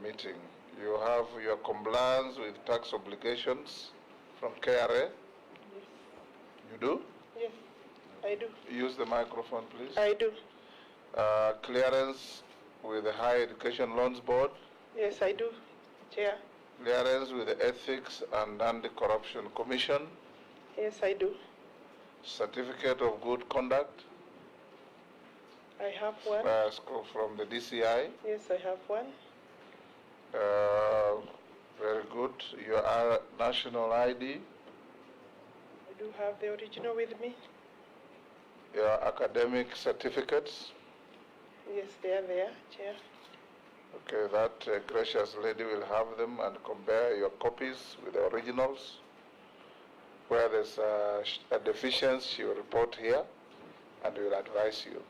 meeting. You have your compliance with tax obligations from KRA? Yes. You do? Yes, I do. Use the microphone, please. I do. Clearance with the Higher Education Loans Board? Yes, I do, Chair. Clearance with the Ethics and Anti-Corruption Commission? Yes, I do. Certificate of Good Conduct? I have one. From the DCI? Yes, I have one. Very good. Your national ID? I do have the original with me. Your academic certificates? Yes, they are there, Chair. Okay, that gracious lady will have them and compare your copies with the originals. Where there's a deficiency, she will report here and we will advise you.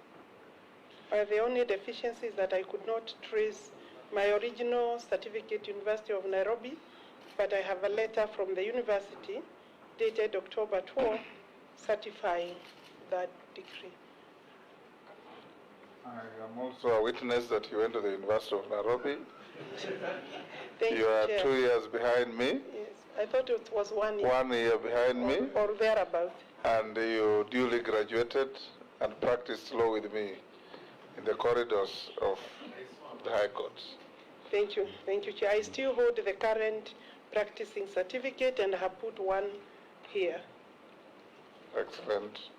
The only deficiency is that I could not trace my original certificate, University of Nairobi, but I have a letter from the university dated October 12, certifying that degree. I am also a witness that you went to the University of Nairobi. Thank you, are Chair. 2 years behind me. Yes, I thought it was 1 year. 1 year behind me. Or thereabout. And you duly graduated and practiced law with me in the corridors of the High Courts. Thank you, Chair. I still hold the current practicing certificate and have put one here. Excellent.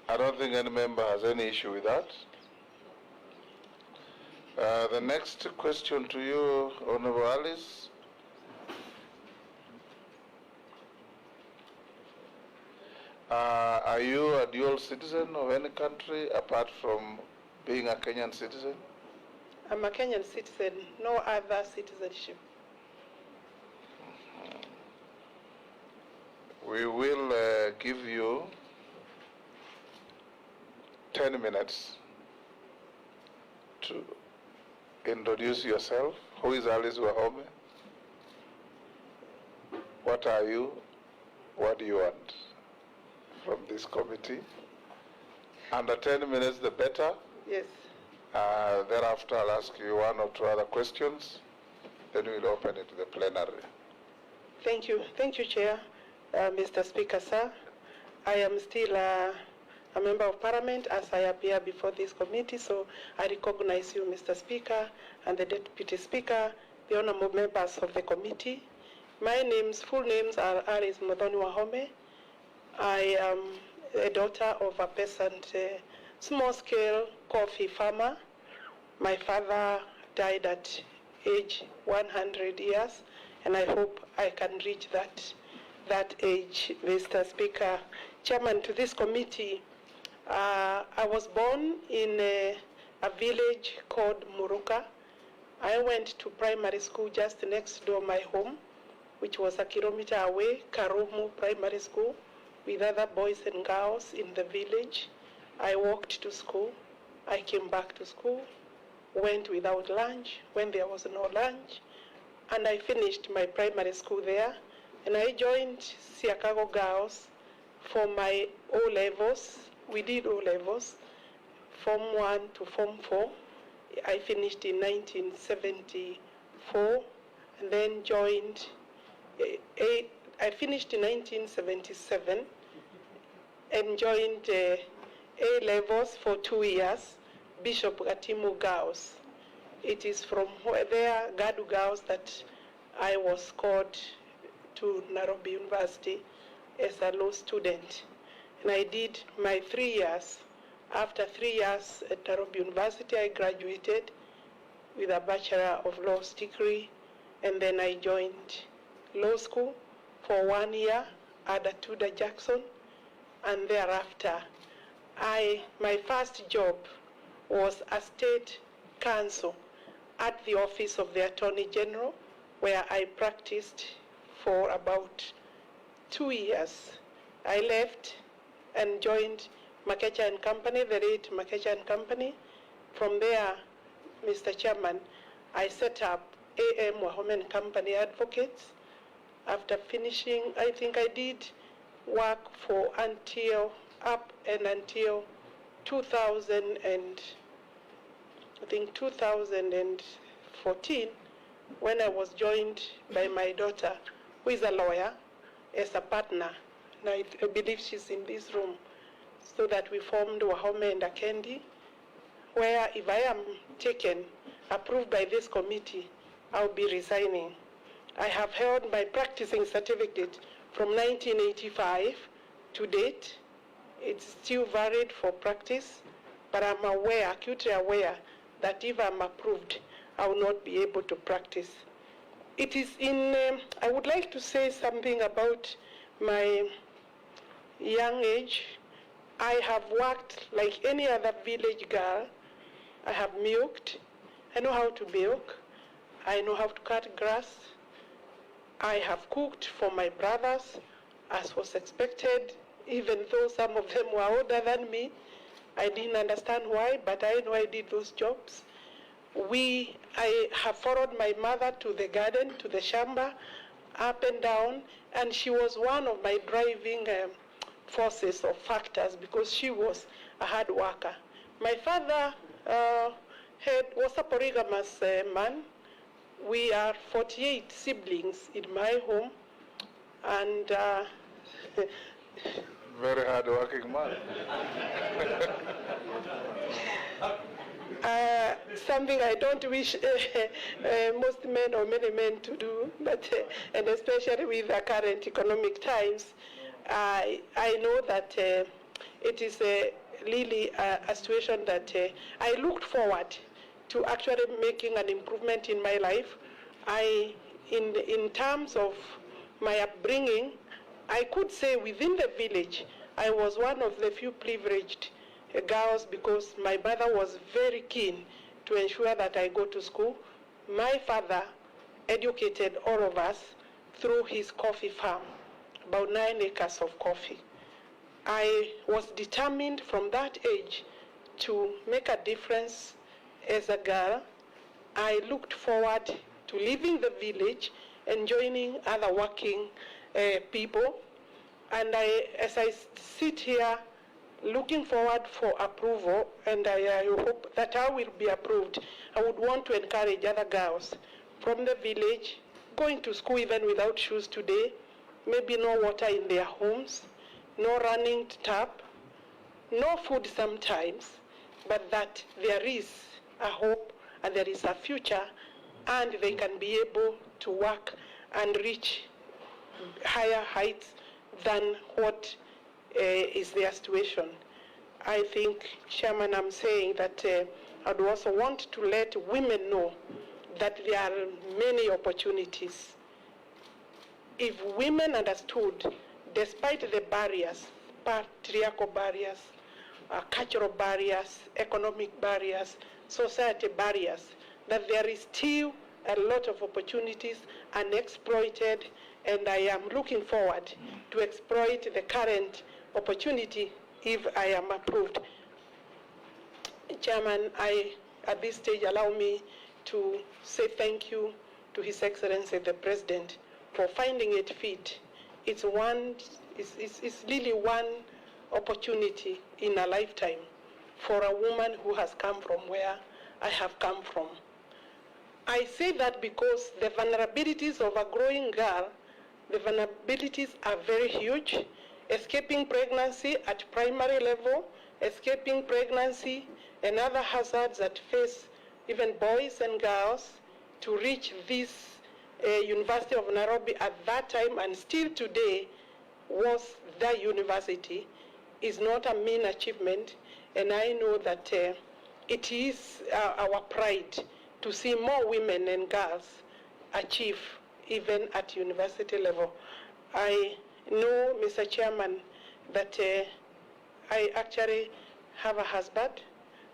I don't think any member has any issue with that. The next question to you, Honorable Alice. Are you a dual citizen of any country apart from being a Kenyan citizen? I'm a Kenyan citizen, no other citizenship. We will give you 10 minutes to introduce yourself. Who is Alice Wahome? What are you? What do you want from this committee? Under 10 minutes, the better. Yes. Thereafter, I'll ask you one or two other questions. Then we'll open it to the plenary. Thank you, Chair. Mr. Speaker, sir. I am still a member of Parliament as I appear before this committee, so I recognize you, Mr. Speaker, and the Deputy Speaker, the honorable members of the committee. My full names are Alice Wahome. I am a daughter of a peasant, small-scale coffee farmer. My father died at age 100 years, and I hope I can reach that age, Mr. Speaker. Chairman to this committee, I was born in a village called Muruka. I went to primary school just next door my home, which was a kilometer away, Karumu Primary School, with other boys and girls in the village. I walked to school. I came back to school, went without lunch when there was no lunch, and I finished my primary school there. And I joined Siakago Girls for my O-levels. We did O-levels, Form 1 to Form 4. I finished in 1974, and then joined, I finished in 1977, and joined A-levels for 2 years, Bishop Gatimu Girls. It is from there, Gadu Girls, that I was called to Nairobi University as a law student. And I did my 3 years. After 3 years at Nairobi University, I graduated with a Bachelor of Laws degree, and then I joined law school for 1 year at Tudor Jackson, and thereafter, my first job was a state counsel at the office of the Attorney General, where I practiced for about 2 years. I left and joined Makecha and Company, the late Makecha and Company. From there, Mr. Chairman, I set up A.M. Wahome and Company Advocates. After finishing, I think I did work for until 2014, when I was joined by my daughter, who is a lawyer, as a partner. And I believe she's in this room, so that we formed Wahome and Akendi, where if I am approved by this committee, I'll be resigning. I have held my practicing certificate from 1985 to date. It's still valid for practice, but I'm aware, acutely aware, that if I'm approved, I will not be able to practice. It is I would like to say something about my young age. I have worked like any other village girl. I have milked. I know how to milk. I know how to cut grass. I have cooked for my brothers, as was expected, even though some of them were older than me. I didn't understand why, but I know I did those jobs. I have followed my mother to the garden, to the shamba, up and down, and she was one of my driving forces or factors, because she was a hard worker. My father was a polygamous man. We are 48 siblings in my home, and very hard-working man. Something I don't wish most men or many men to do, but and especially with the current economic times, I know that it is really a situation that I looked forward to actually making an improvement in my life. In terms of my upbringing, I could say within the village, I was one of the few privileged girls, because my mother was very keen to ensure that I go to school. My father educated all of us through his coffee farm, about 9 acres of coffee. I was determined from that age to make a difference as a girl. I looked forward to leaving the village and joining other working people. And as I sit here looking forward for approval, and I hope that I will be approved, I would want to encourage other girls from the village going to school even without shoes today, maybe no water in their homes, no running tap, no food sometimes, but that there is a hope and there is a future, and they can be able to work and reach higher heights than what is their situation. I think, Chairman, I'm saying that I'd also want to let women know that there are many opportunities. If women understood, despite the barriers, patriarchal barriers, cultural barriers, economic barriers, society barriers, that there is still a lot of opportunities unexploited, and I am looking forward to exploit the current opportunity if I am approved. Chairman, at this stage, allow me to say thank you to His Excellency the President for finding it fit. It's really one opportunity in a lifetime for a woman who has come from where I have come from. I say that because the vulnerabilities of a growing girl, the vulnerabilities are very huge. Escaping pregnancy at primary level, escaping pregnancy and other hazards that face even boys and girls to reach this University of Nairobi at that time, and still today was the university, is not a mean achievement. And I know that it is our pride to see more women and girls achieve even at university level. I know, Mr. Chairman, that I actually have a husband.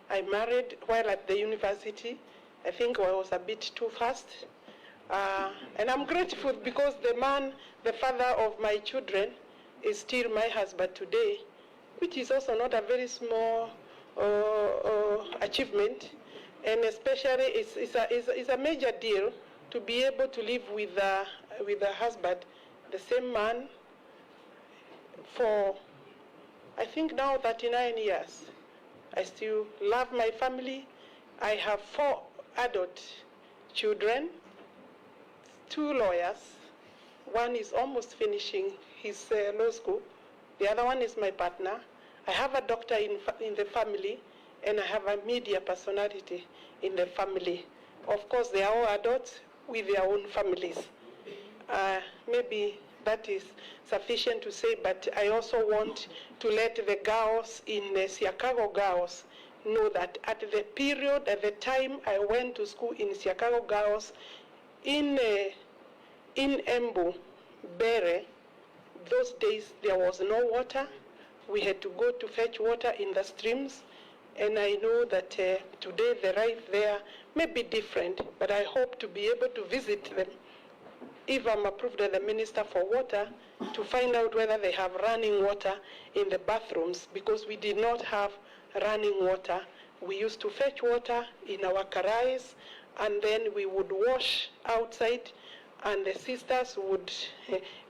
I married while at the university. I think I was a bit too fast. And I'm grateful because the father of my children, is still my husband today, which is also not a very small achievement. And especially it's a major deal to be able to live with a husband, the same man, for I think now 39 years. I still love my family. I have 4 adult children, two lawyers. One is almost finishing his law school. The other one is my partner. I have a doctor in the family, and I have a media personality in the family. Of course, they are all adults with their own families. Maybe that is sufficient to say, but I also want to let the girls in the Chicago girls know that at the time I went to school in Chicago girls, in Embu, Bere, those days there was no water. We had to go to fetch water in the streams, and I know that today the life there may be different, but I hope to be able to visit them if I'm approved as the Minister for Water, to find out whether they have running water in the bathrooms, because we did not have running water. We used to fetch water in our karais, and then we would wash outside, and the sisters would,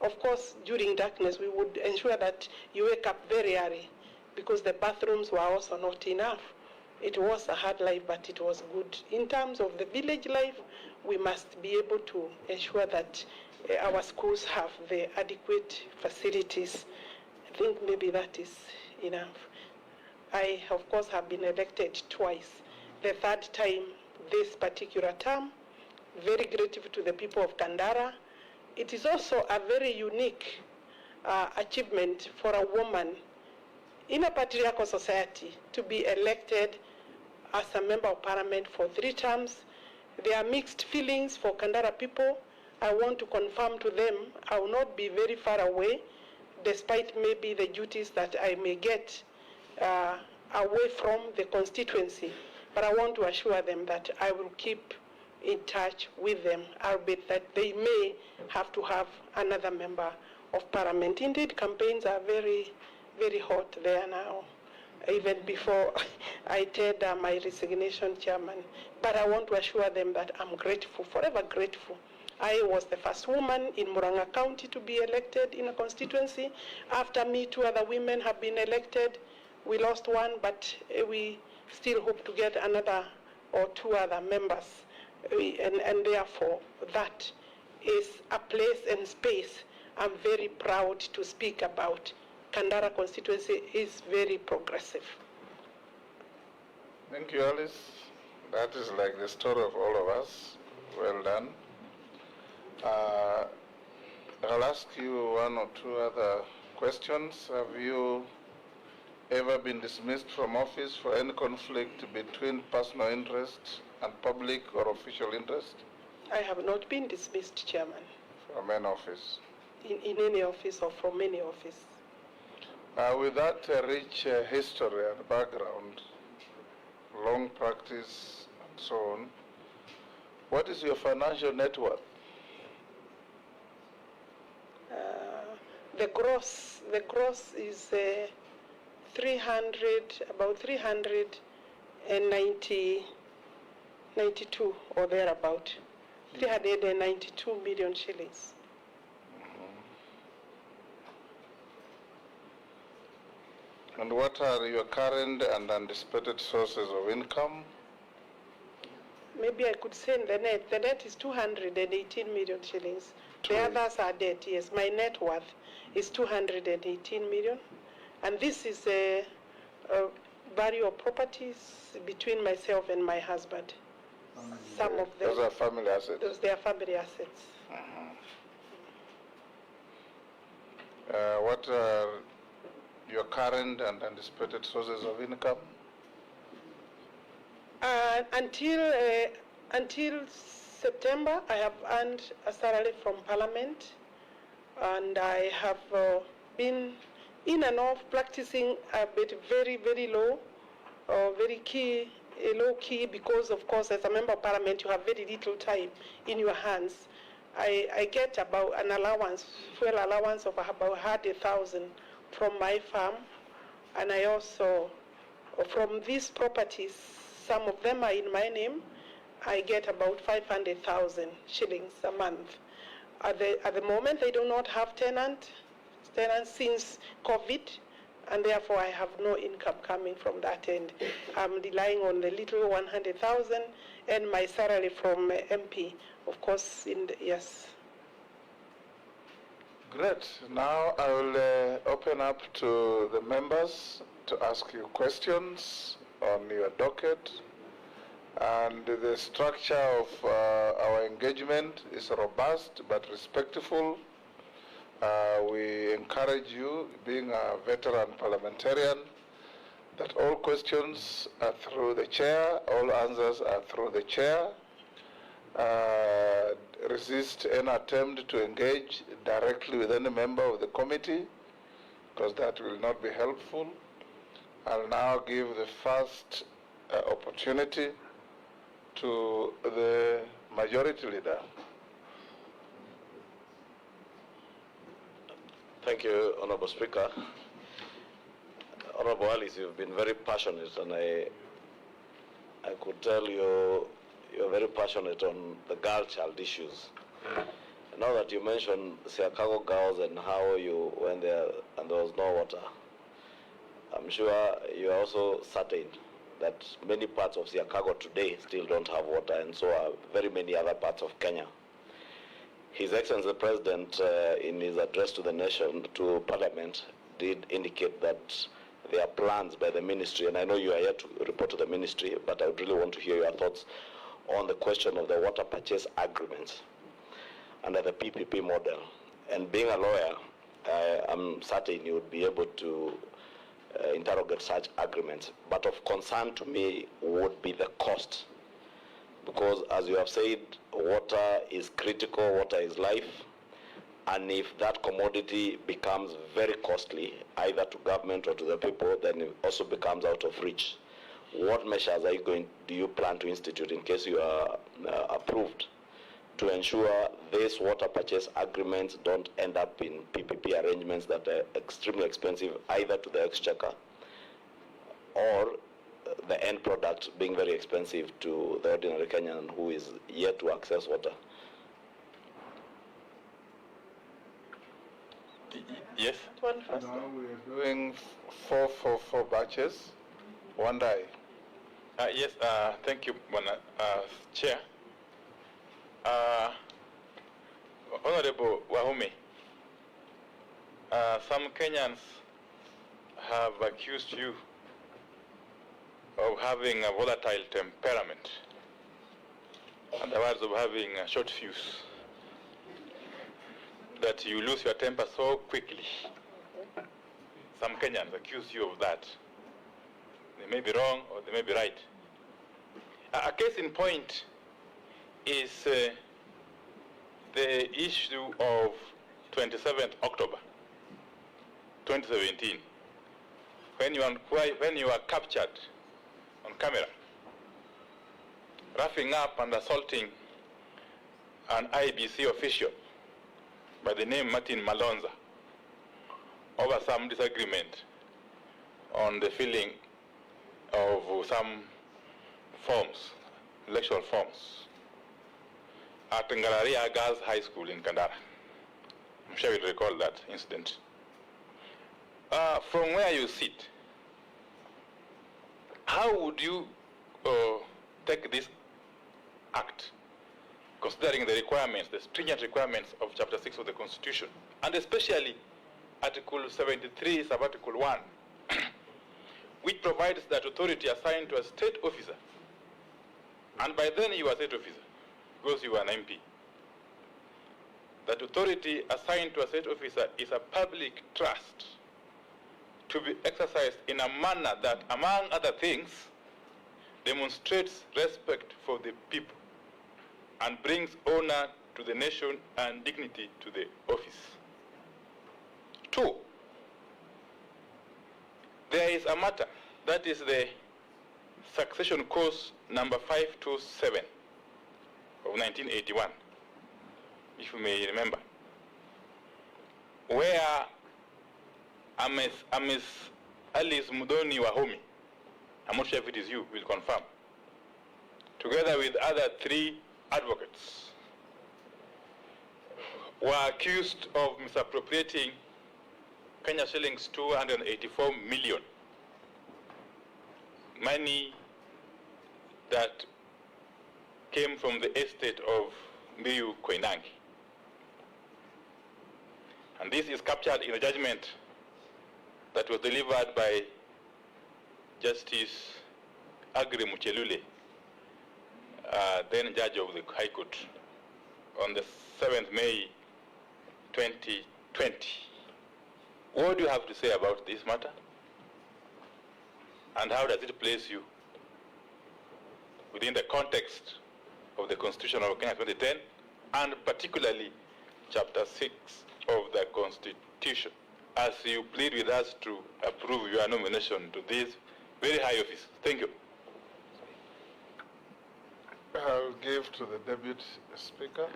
of course, during darkness, we would ensure that you wake up very early, because the bathrooms were also not enough. It was a hard life, but it was good. In terms of the village life, we must be able to ensure that our schools have the adequate facilities. I think maybe that is enough. I, of course, have been elected twice. The third time this particular term. Very grateful to the people of Kandara. It is also a very unique achievement for a woman in a patriarchal society to be elected as a member of parliament for 3 terms. There are mixed feelings for Kandara people. I want to confirm to them I will not be very far away, despite maybe the duties that I may get away from the constituency. But I want to assure them that I will keep in touch with them, albeit that they may have to have another member of parliament. Indeed, campaigns are very, very hot there now, even before I tendered my resignation, Chairman. But I want to assure them that I'm grateful, forever grateful. I was the first woman in Muranga County to be elected in a constituency. After me, 2 other women have been elected. We lost one, but we still hope to get another or 2 other members. And therefore, that is a place and space I'm very proud to speak about. Kandara constituency is very progressive. Thank you, Alice. That is like the story of all of us. Well done. I'll ask you 1 or 2 other questions. Have you ever been dismissed from office for any conflict between personal interest and public or official interest? I have not been dismissed, Chairman. From any office? In any office or from any office. With that rich history and background, long practice and so on, what is your financial net worth? The gross is about 392 or thereabout, 392 million shillings. And what are your current and anticipated sources of income? Maybe I could say the net. The net is 218 million shillings. The others are debt, yes. My net worth is 218 million. And this is a value of properties between myself and my husband. Some of them. Those are family assets? They are family assets. What are your current and anticipated sources of income? Until September, I have earned a salary from Parliament, and I have been in and off practicing a bit very, very low, low key, because of course as a member of Parliament you have very little time in your hands. I get about an allowance, fuel allowance of about 100,000 from my farm, and I also, from these properties, some of them are in my name, I get about 500,000 shillings a month. At the moment, they do not have tenants since COVID, and therefore I have no income coming from that end. I'm relying on the little 100,000, earn my salary from MP, of course, yes. Great. Now I will open up to the members to ask you questions on your docket. And the structure of our engagement is robust but respectful. We encourage you, being a veteran parliamentarian, that all questions are through the chair, all answers are through the chair. Resist any attempt to engage directly with any member of the committee, because that will not be helpful. I'll now give the first opportunity to the majority leader. Thank you, Honorable Speaker. Honorable Alice, you've been very passionate, and I could tell you're very passionate on the girl child issues. Now that you mentioned Siakago girls and how you went there and there was no water, I'm sure you are also certain that many parts of Siakago today still don't have water, and so are very many other parts of Kenya. His Excellency the President, in his address to the nation, to Parliament, did indicate that there are plans by the ministry, and I know you are here to report to the ministry, but I would really want to hear your thoughts on the question of the water purchase agreements under the PPP model. And being a lawyer, I'm certain you would be able to interrogate such agreements. But of concern to me would be the cost. Because as you have said, water is critical, water is life. And if that commodity becomes very costly, either to government or to the people, then it also becomes out of reach. What measures do you plan to institute in case you are approved to ensure these water purchase agreements don't end up in PPP arrangements that are extremely expensive, either to the exchequer or the end product being very expensive to the ordinary Kenyan who is yet to access water? Yes. Now we're doing 4 batches, one day. Yes, thank you, Chair. Honorable Wahome, some Kenyans have accused you of having a volatile temperament, in other words, of having a short fuse, that you lose your temper so quickly. Some Kenyans accuse you of that. They may be wrong or they may be right. A case in point is the issue of 27th October 2017, when you were captured on camera, roughing up and assaulting an IBC official by the name Martin Malonza over some disagreement on the filling of some forms, electoral forms, at Ngalaria Girls High School in Kandara. I'm sure you'll recall that incident. From where you sit, how would you take this act, considering the requirements, the stringent requirements of Chapter 6 of the Constitution, and especially Article 73, Sub-Article 1, which provides that authority assigned to a state officer, and by then you are a state officer, because you are an MP. That authority assigned to a state officer is a public trust to be exercised in a manner that, among other things, demonstrates respect for the people and brings honor to the nation and dignity to the office. 2, there is a matter, that is the succession course number 527 of 1981, if you may remember, where Miss Alice Wahome, I'm not sure if it is you, will confirm, together with other 3 advocates, were accused of misappropriating Kenya shillings 284 million, money that came from the estate of Mbiu Koinange. And this is captured in a judgment that was delivered by Justice Agri Muchelule, then judge of the High Court, on the 7th May 2020. What do you have to say about this matter? And how does it place you within the context of the Constitution of Kenya 2010, and particularly Chapter 6 of the Constitution, as you plead with us to approve your nomination to this very high office? Thank you. I'll give to the Deputy Speaker.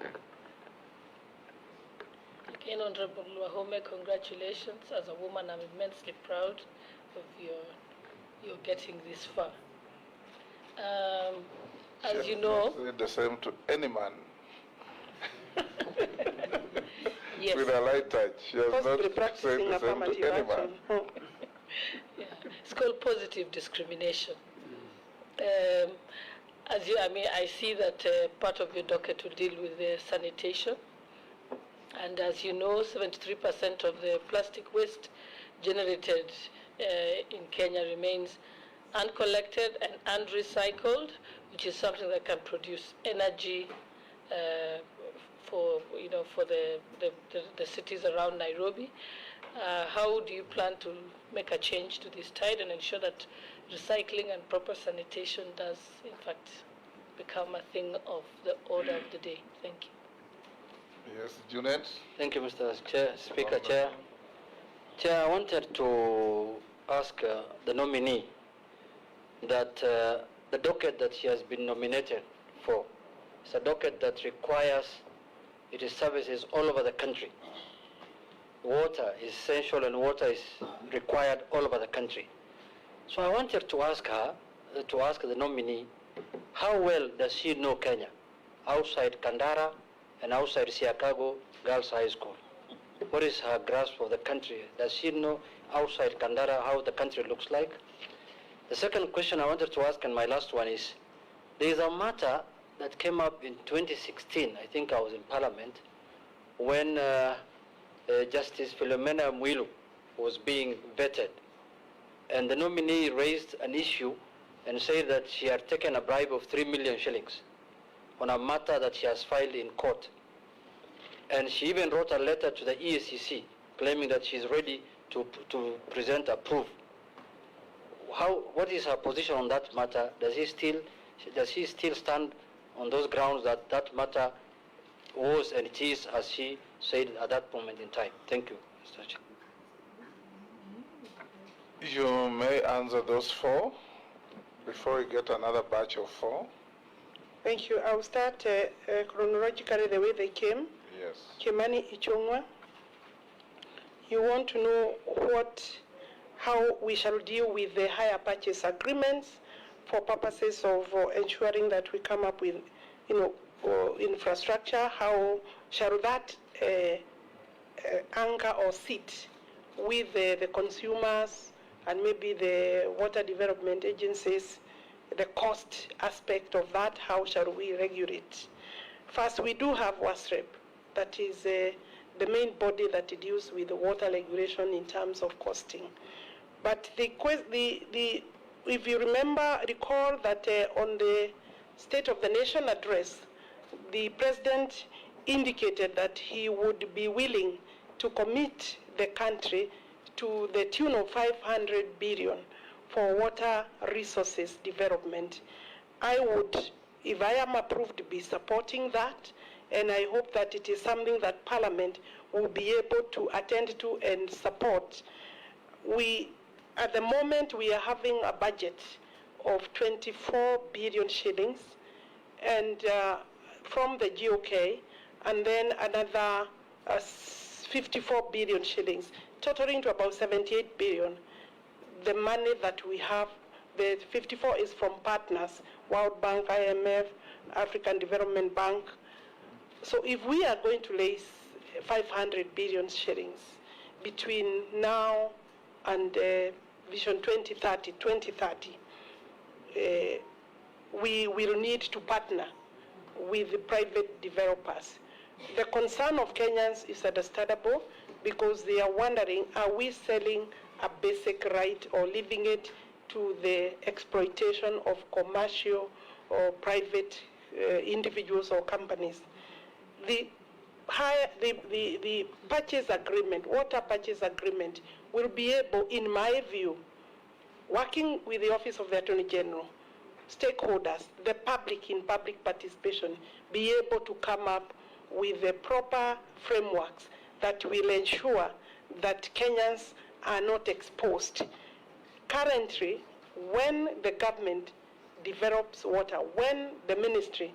Again, Honorable Wahome, congratulations. As a woman, I'm immensely proud of your getting this far. As you know, The same to any man. yes. With a light touch. She has Possibly not practicing said the same affirmative to any man. action. Yeah. It's called positive discrimination. I see that part of your docket will deal with the sanitation. And as you know, 73% of the plastic waste generated in Kenya remains uncollected and unrecycled, which is something that can produce energy for the cities around Nairobi. How do you plan to make a change to this tide and ensure that recycling and proper sanitation does, in fact, become a thing of the order of the day? Thank you. Yes, Junet. Thank you, Mr. Speaker. Chair, I wanted to ask the nominee that the docket that she has been nominated for is a docket that requires it is services all over the country. Water is essential and water is required all over the country. So I wanted to ask her, to ask the nominee, how well does she know Kenya, outside Kandara and outside Siakago Girls High School? What is her grasp of the country? Does she know outside Kandara how the country looks like? The second question I wanted to ask, and my last one, is there is a matter that came up in 2016, I think I was in Parliament, when Justice Philomena Mwilu was being vetted. And the nominee raised an issue and said that she had taken a bribe of 3 million shillings on a matter that she has filed in court. And she even wrote a letter to the EACC claiming that she's ready to present a proof. What is her position on that matter? Does she still stand on those grounds that that matter was and it is as she said at that moment in time? Thank you, Mr. Chair. You may answer those four before you get another batch of four. Thank you. I'll start chronologically the way they came. Yes. Kimani Ichungwa, you want to know how we shall deal with the hire purchase agreements for purposes of ensuring that we come up with, infrastructure. How shall that anchor or sit with the consumers and maybe the water development agencies, the cost aspect of that? How shall we regulate? First, we do have WASREP, that is the main body that deals with the water regulation in terms of costing. But if you recall that on the State of the Nation address, the President indicated that he would be willing to commit the country to the tune of 500 billion for water resources development. I would, if I am approved, be supporting that, and I hope that it is something that Parliament will be able to attend to and support. At the moment, we are having a budget of 24 billion shillings, and from the GOK, and then another 54 billion shillings, totaling to about 78 billion. The money that we have, the 54 is from partners, World Bank, IMF, African Development Bank. So if we are going to raise 500 billion shillings between now and Vision 2030, we will need to partner with the private developers. The concern of Kenyans is understandable because they are wondering, are we selling a basic right or leaving it to the exploitation of commercial or private individuals or companies? The purchase agreement, water purchase agreement, will be able, in my view, working with the Office of the Attorney General, stakeholders, the public in public participation, be able to come up with the proper frameworks that will ensure that Kenyans are not exposed. Currently, when the government develops water, when the ministry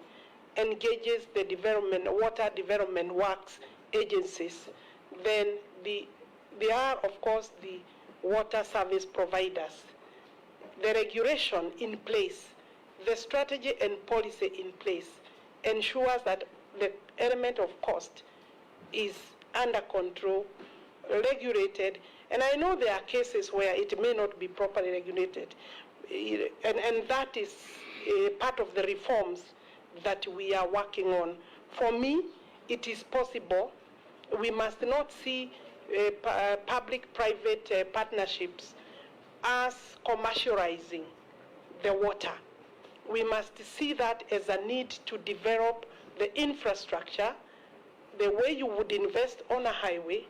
engages the water development works agencies, then they are, of course, the water service providers. The regulation in place, the strategy and policy in place ensures that the element of cost is under control, regulated, and I know there are cases where it may not be properly regulated, and that is part of the reforms that we are working on. For me, it is possible. We must not see public-private partnerships as commercializing the water. We must see that as a need to develop the infrastructure, the way you would invest on a highway,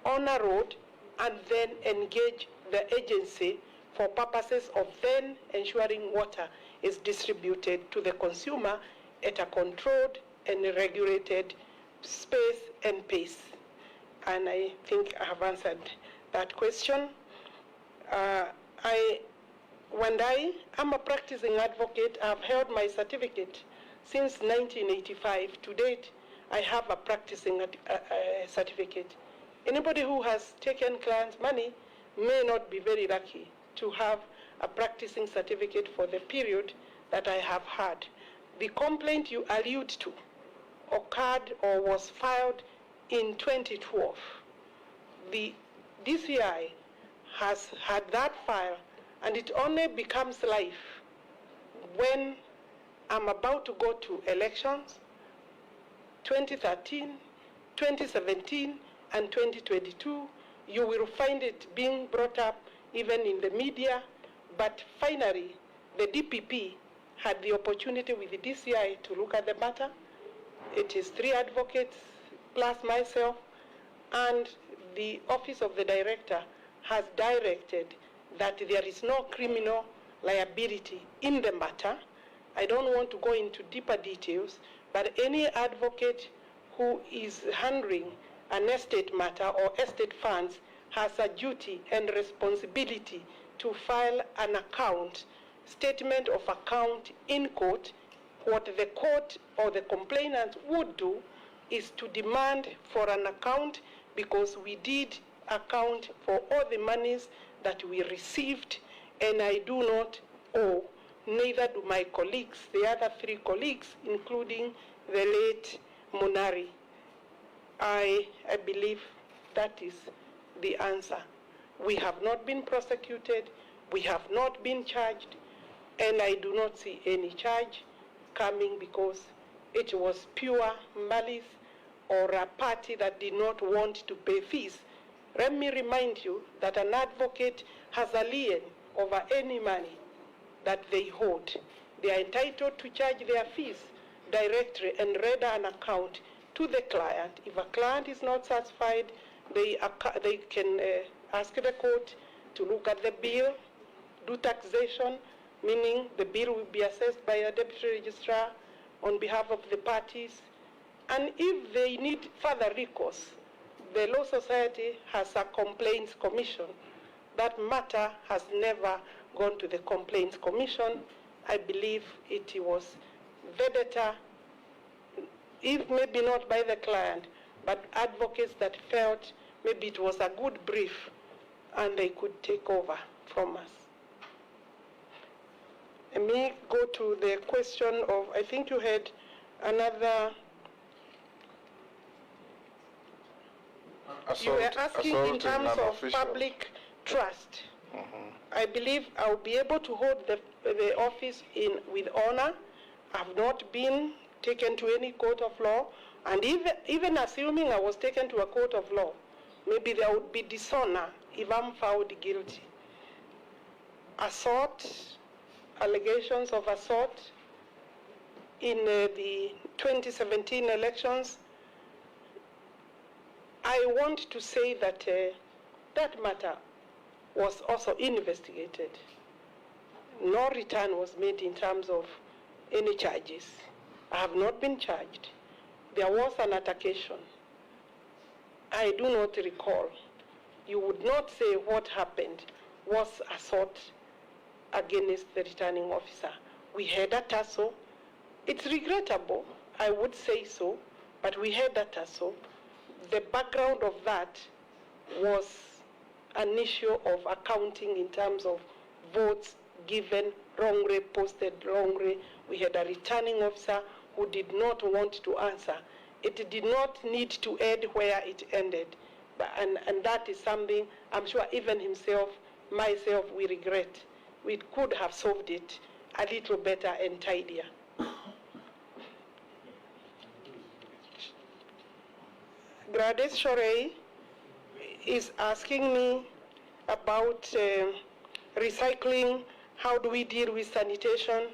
on a road, and then engage the agency for purposes of then ensuring water is distributed to the consumer at a controlled and regulated space and pace. And I think I have answered that question. When I am a practicing advocate, I've held my certificate since 1985. To date, I have a practicing certificate. Anybody who has taken clients' money may not be very lucky to have a practicing certificate for the period that I have had. The complaint you allude to occurred or was filed in 2012. The DCI has had that file, and it only becomes live when I'm about to go to elections, 2013, 2017, and 2022. You will find it being brought up even in the media, but finally, the DPP had the opportunity with the DCI to look at the matter. It is 3 advocates plus myself, and the Office of the Director has directed that there is no criminal liability in the matter. I don't want to go into deeper details, but any advocate who is handling an estate matter or estate funds has a duty and responsibility to file an account, statement of account in court. What the court or the complainant would do is to demand for an account, because we did account for all the monies that we received, and I do not owe, neither do my colleagues, the other 3 colleagues, including the late Munari. I believe that is the answer. We have not been prosecuted, we have not been charged, and I do not see any charge coming because it was pure malice or a party that did not want to pay fees. Let me remind you that an advocate has a lien over any money that they hold. They are entitled to charge their fees directly and render an account to the client. If a client is not satisfied, they can ask the court to look at the bill, do taxation, meaning the bill will be assessed by a deputy registrar on behalf of the parties. And if they need further recourse, the Law Society has a complaints commission. That matter has never gone to the complaints commission. I believe it was vendetta, if maybe not by the client, but advocates that felt maybe it was a good brief and they could take over from us. Let me go to the question of, I think you had another. You were asking in terms of public trust. I believe I'll be able to hold the office with honor. I've not been taken to any court of law, and even assuming I was taken to a court of law, maybe there would be dishonor if I'm found guilty. Assault, allegations of assault in the 2017 elections, I want to say that that matter was also investigated. No return was made in terms of any charges. I have not been charged. There was an altercation. I do not recall. You would not say what happened was assault against the returning officer. We had a tussle. It's regrettable, I would say so, but we had a tussle. The background of that was an issue of accounting in terms of votes given wrongly, posted wrongly. We had a returning officer who did not want to answer. It did not need to end where it ended. And that is something I'm sure even himself, myself, we regret. We could have solved it a little better and tidier. Gladys Shorey is asking me about recycling. How do we deal with sanitation?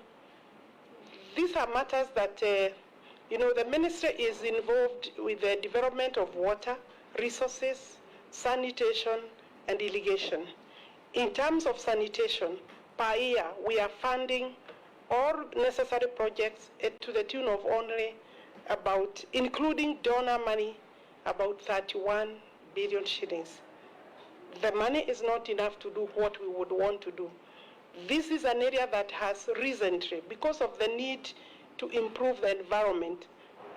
These are matters that, the ministry is involved with the development of water, resources, sanitation, and irrigation. In terms of sanitation, per year, we are funding all necessary projects to the tune of only about, including donor money, about 31 billion shillings. The money is not enough to do what we would want to do. This is an area that has recently, because of the need to improve the environment,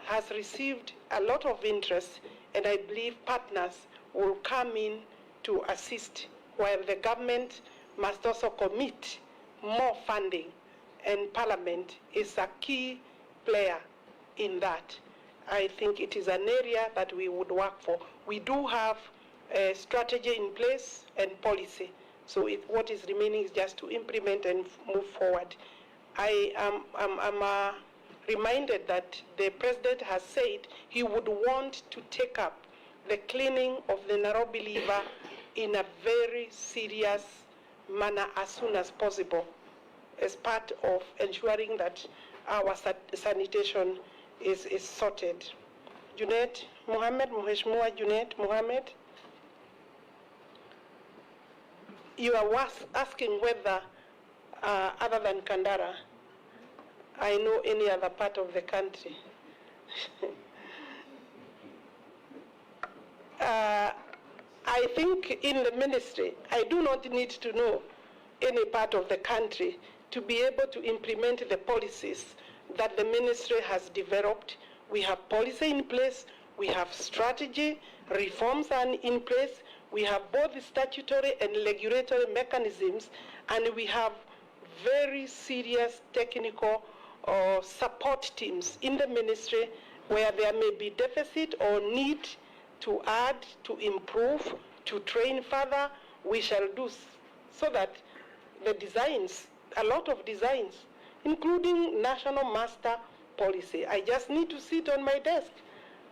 has received a lot of interest, and I believe partners will come in to assist, while the government must also commit more funding, and Parliament is a key player in that. I think it is an area that we would work for. We do have a strategy in place and policy, so what is remaining is just to implement and move forward. I am reminded that the President has said he would want to take up the cleaning of the Nairobi River in a very serious manner as soon as possible, as part of ensuring that our sanitation is sorted. Junet Mohammed, Mheshimiwa Junet Mohammed, you are asking whether, other than Kandara, I know any other part of the country. I think in the ministry, I do not need to know any part of the country to be able to implement the policies that the ministry has developed. We have policy in place, we have strategy, reforms are in place, we have both the statutory and regulatory mechanisms, and we have very serious technical support teams in the ministry where there may be deficit or need to add, to improve, to train further. We shall do so that the designs, a lot of designs, including national master policy. I just need to sit on my desk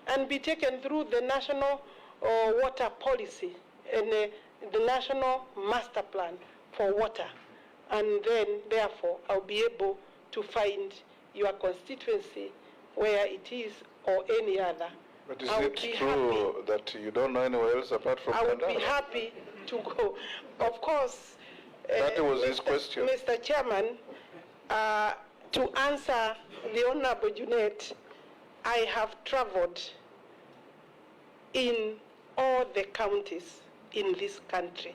and be taken through the national water policy and the national master plan for water. And then, therefore, I'll be able to find your constituency where it is or any other. But is it true that you don't know anywhere else apart from Kandara? I would be happy to go. Of course, that was his question. Mr. Chairman, to answer the Honorable Junet, I have traveled in all the counties in this country,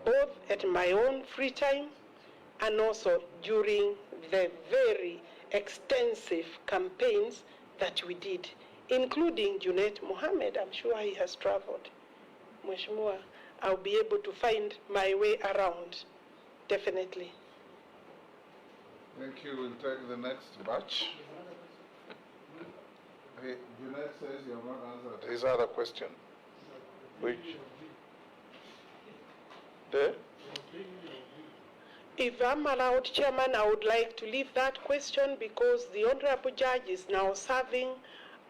both at my own free time and also during the very extensive campaigns that we did, including Junet Mohammed. I'm sure he has traveled. Mheshimiwa, I'll be able to find my way around, definitely. Thank you. We'll take the next batch. Hey, Junet says you have not answered his other question. Which? There? If I'm allowed, Chairman, I would like to leave that question because the Honorable Judge is now serving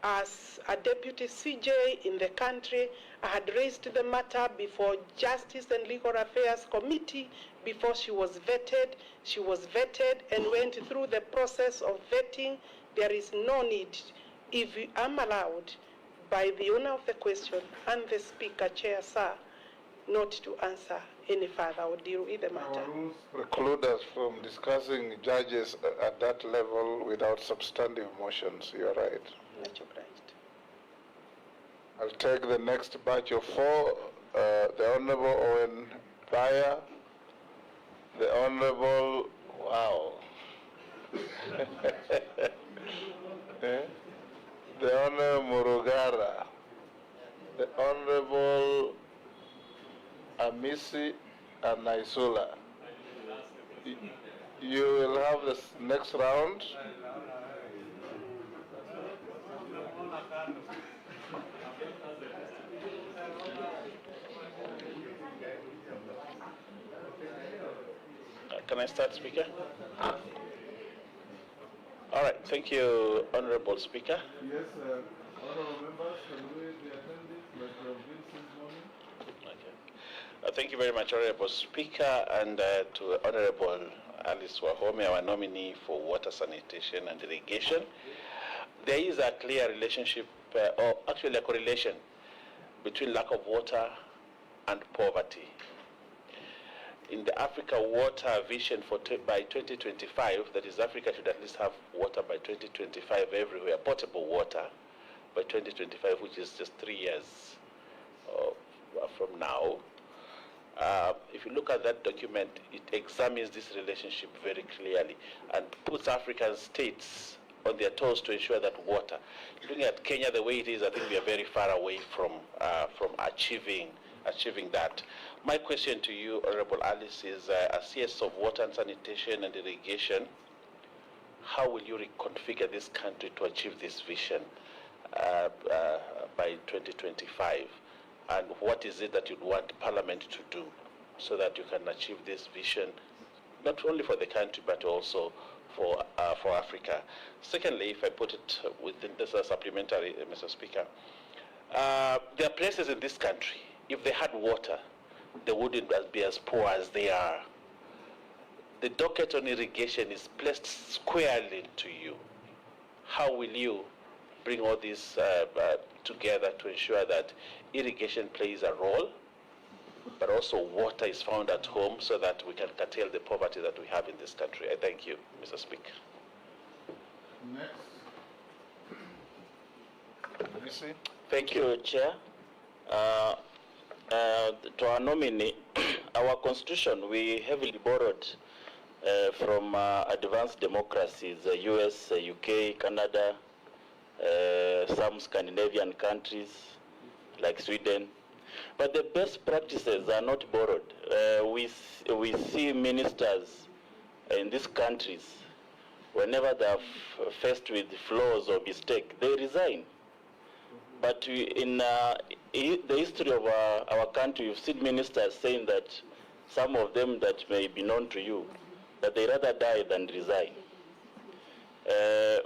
as a Deputy CJ in the country. I had raised the matter before Justice and Legal Affairs Committee before she was vetted. She was vetted and went through the process of vetting. There is no need, if I'm allowed, by the owner of the question and the Speaker, Chair, sir, not to answer any further or deal with the matter. Our rules preclude us from discussing judges at that level without substantive motions. You're right. Much obliged. I'll take the next batch of 4. The Honorable Owen Baya, the Honorable, wow. The Honorable Murugara, the Honorable Amisi and Naisula. You will have the next round. Can I start, Speaker? All right, thank you, Honorable Speaker. Yes, honorable members, can we attend this like we have been since morning? Okay. Thank you very much, Honorable Speaker, and to Honorable Alice Wahome, our nominee for water, sanitation, and irrigation. There is a clear relationship, or actually a correlation, between lack of water and poverty. In the Africa Water Vision by 2025, that is, Africa should at least have water by 2025 everywhere, potable water by 2025, which is just 3 years from now. If you look at that document, it examines this relationship very clearly and puts African states on their toes to ensure that water. Looking at Kenya the way it is, I think we are very far away from achieving that. My question to you, Honorable Alice, is as CS of Water and Sanitation and Irrigation, how will you reconfigure this country to achieve this vision by 2025? And what is it that you'd want Parliament to do so that you can achieve this vision, not only for the country, but also for Africa? Secondly, if I put it within this supplementary, Mr. Speaker, there are places in this country, if they had water, they wouldn't be as poor as they are. The docket on irrigation is placed squarely to you. How will you bring all this together to ensure that irrigation plays a role, but also water is found at home so that we can curtail the poverty that we have in this country? I thank you, Mr. Speaker. Next. Thank you, Chair. To our nominee, our constitution, we heavily borrowed from advanced democracies, US, UK, Canada, some Scandinavian countries like Sweden. But the best practices are not borrowed. We see ministers in these countries, whenever they are faced with flaws or mistake, they resign. But in the history of our country, you've seen ministers saying that some of them that may be known to you, that they rather die than resign.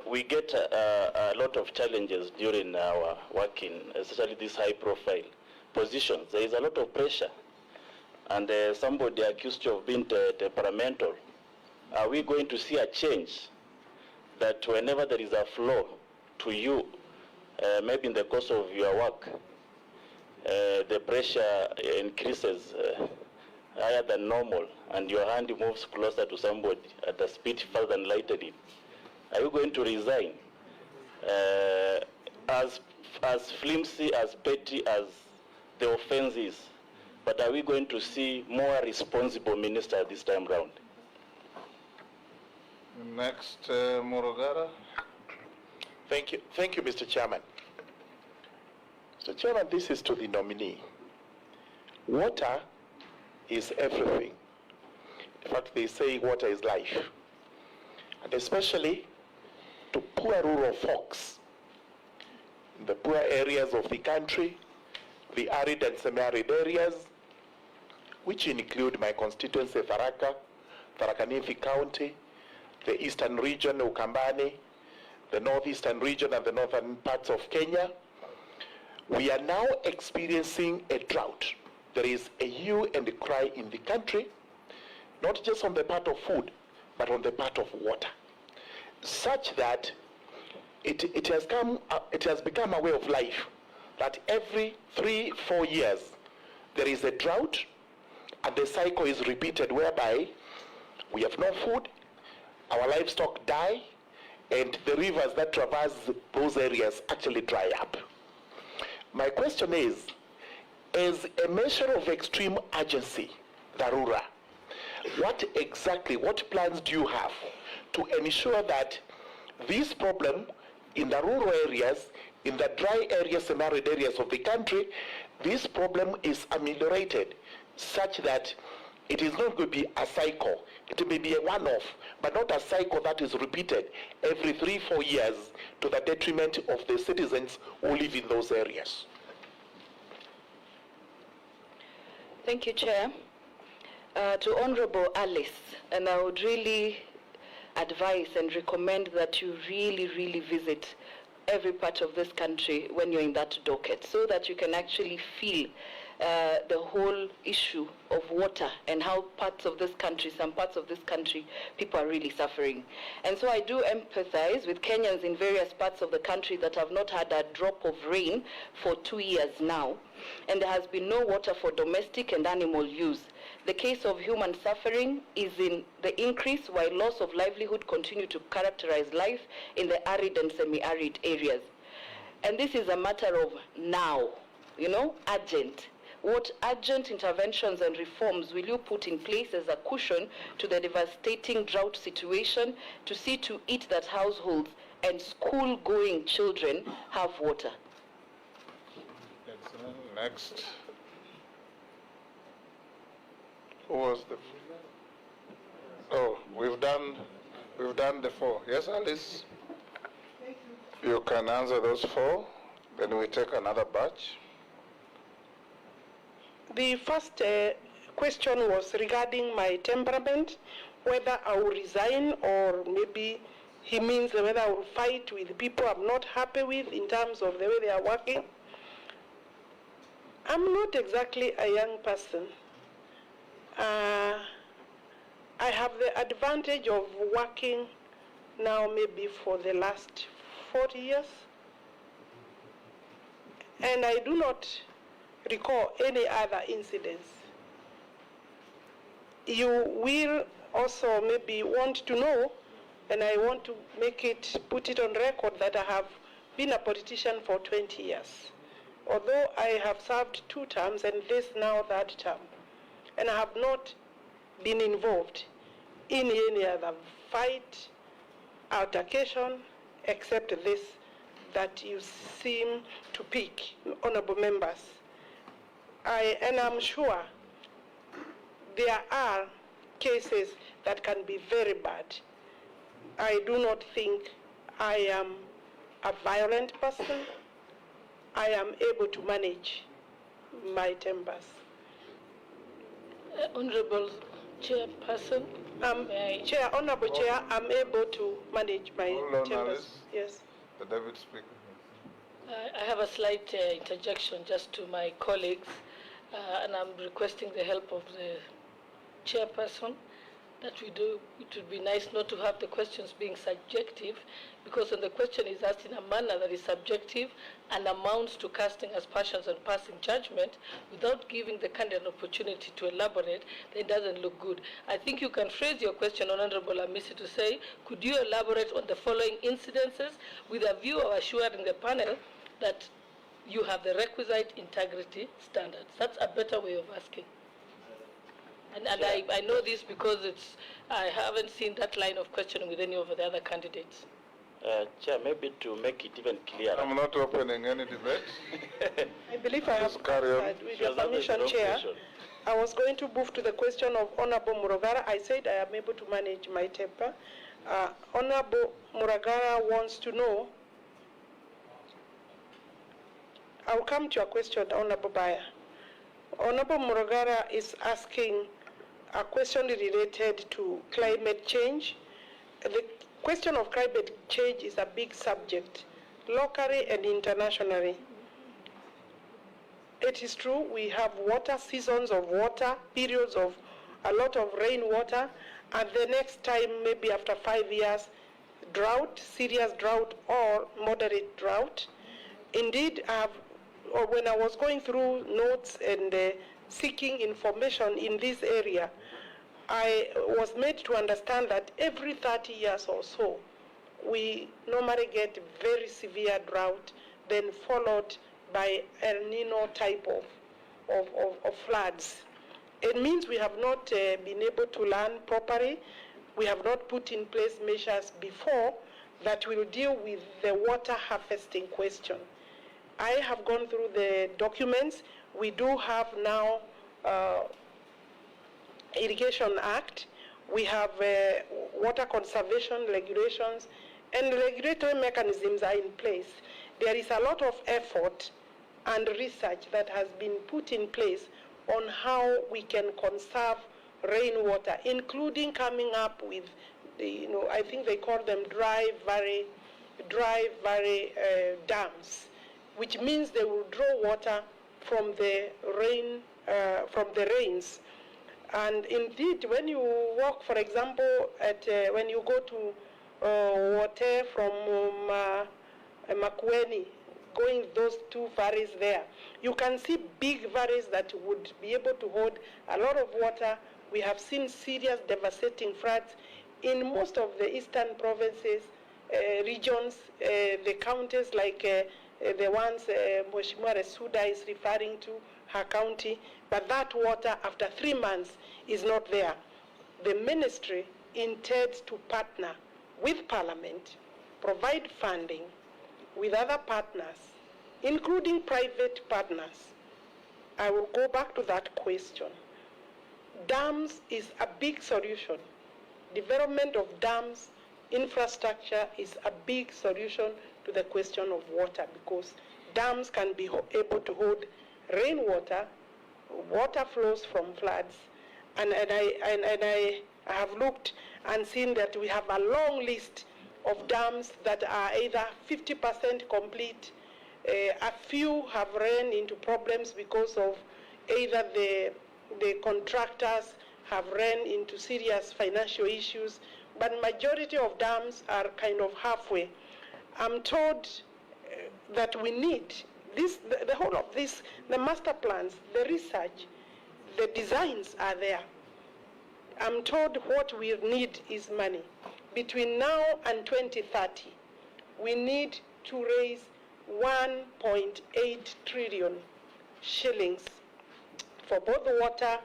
We get a lot of challenges during our working, especially these high-profile positions. There is a lot of pressure, and somebody accused you of being temperamental. Are we going to see a change that whenever there is a flaw to you, maybe in the course of your work, the pressure increases higher than normal, and your hand moves closer to somebody at a speed faster than lightning? Are you going to resign? As flimsy, as petty as the offense is, but are we going to see more responsible minister this time round? Next, Murugara. Thank you, Mr. Chairman. Mr. Chairman, this is to the nominee. Water is everything. In fact, they say water is life. And especially to poor rural folks in the poor areas of the country, the arid and semi-arid areas, which include my constituency, Tharaka, Tharaka Nithi County, the eastern region, Ukambani, the northeastern region and the northern parts of Kenya. We are now experiencing a drought. There is a hue and a cry in the country, not just on the part of food, but on the part of water, such that it has become a way of life that every 3-4 years there is a drought, and the cycle is repeated whereby we have no food, our livestock die, and the rivers that traverse those areas actually dry up. My question is, as a measure of extreme urgency, Dharura, what plans do you have to ensure that this problem in the rural areas, in the dry areas and arid areas of the country, this problem is ameliorated such that it is not going to be a cycle. It may be a one-off, but not a cycle that is repeated every 3-4 years to the detriment of the citizens who live in those areas. Thank you, Chair. To Honorable Alice, and I would really advise and recommend that you really visit every part of this country when you're in that docket, so that you can actually feel the whole issue of water and how some parts of this country, people are really suffering. And so I do empathize with Kenyans in various parts of the country that have not had a drop of rain for 2 years now, and there has been no water for domestic and animal use. The case of human suffering is in the increase, while loss of livelihood continue to characterize life in the arid and semi-arid areas. And this is a matter of now, urgent. What urgent interventions and reforms will you put in place as a cushion to the devastating drought situation to see to it that households and school-going children have water? Excellent. Next. Who was the? Oh, we've done the 4. Yes, Alice. You can answer those 4. Then we take another batch. The first question was regarding my temperament, whether I will resign, or maybe he means whether I will fight with people I'm not happy with in terms of the way they are working. I'm not exactly a young person. I have the advantage of working now maybe for the last 40 years, and I do not recall any other incidents. You will also maybe want to know, and I want to put it on record, that I have been a politician for 20 years. Although I have served 2 terms and this now 3rd term, and I have not been involved in any other fight, altercation, except this that you seem to pick, honorable members. And I'm sure there are cases that can be very bad. I do not think I am a violent person. I am able to manage my tempers. Honorable Chairperson. Honorable Chair, I'm able to manage my tempers. Alice. Yes. The David Speaker. I have a slight interjection just to my colleagues, and I'm requesting the help of the chairperson that we do. It would be nice not to have the questions being subjective, because when the question is asked in a manner that is subjective and amounts to casting aspersions and passing judgment without giving the candidate an opportunity to elaborate, then it doesn't look good. I think you can phrase your question, Honorable Amisi, to say, could you elaborate on the following incidences with a view of assuring the panel that you have the requisite integrity standards? That's a better way of asking. And I know this because I haven't seen that line of questioning with any of the other candidates. Chair, maybe to make it even clearer. I'm not opening any debate. I believe I have answered. With your permission, Chair, I was going to move to the question of Honorable Muragara. I said I am able to manage my temper. Honorable Muragara wants to know. I will come to your question, Honorable Baya. Honorable Muragara is asking a question related to climate change. The question of climate change is a big subject, locally and internationally. It is true, we have water, seasons of water, periods of a lot of rainwater, and the next time, maybe after 5 years, drought, serious drought or moderate drought. Indeed, when I was going through notes and seeking information in this area, I was made to understand that every 30 years or so, we normally get very severe drought, then followed by El Nino type of floods. It means we have not been able to learn properly. We have not put in place measures before that will deal with the water harvesting question. I have gone through the documents. We do have now Irrigation Act. We have water conservation regulations, and regulatory mechanisms are in place. There is a lot of effort and research that has been put in place on how we can conserve rainwater, including coming up with, I think they call them dry valley dams, which means they will draw water from the rains. And indeed, when you walk, for example, when you go to water from Makueni, going those two valleys there, you can see big valleys that would be able to hold a lot of water. We have seen serious devastating floods in most of the eastern provinces, regions, the counties like the ones Mheshimiwa Suda is referring to, her county, but that water after 3 months is not there. The ministry intends to partner with Parliament, provide funding with other partners, including private partners. I will go back to that question. Dams is a big solution. Development of dams, infrastructure is a big solution to the question of water, because dams can be able to hold rainwater, water flows from floods, and I have looked and seen that we have a long list of dams that are either 50% complete. A few have ran into problems because of either the contractors have ran into serious financial issues, but majority of dams are kind of halfway. I'm told that we need this, the whole of this, the master plans, the research, the designs are there. I'm told what we need is money. Between now and 2030, we need to raise 1.8 trillion shillings for both water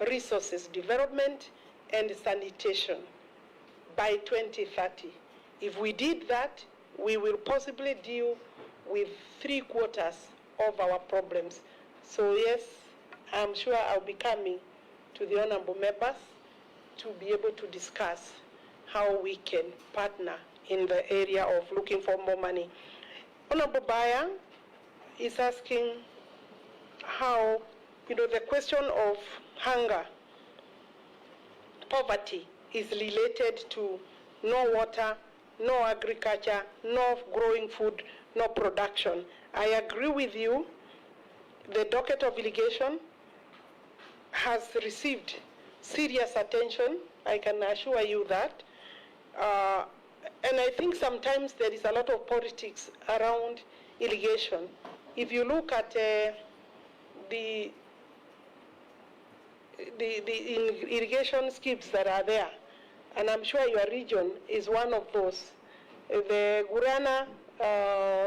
resources development and sanitation by 2030. If we did that, we will possibly deal with 3/4 of our problems. So yes, I'm sure I'll be coming to the honorable members to be able to discuss how we can partner in the area of looking for more money. Honorable Bayer is asking how, the question of hunger, poverty is related to no water, no agriculture, no growing food, no production. I agree with you. The docket of irrigation has received serious attention. I can assure you that. And I think sometimes there is a lot of politics around irrigation. If you look at the irrigation schemes that are there, and I'm sure your region is one of those. The Gurana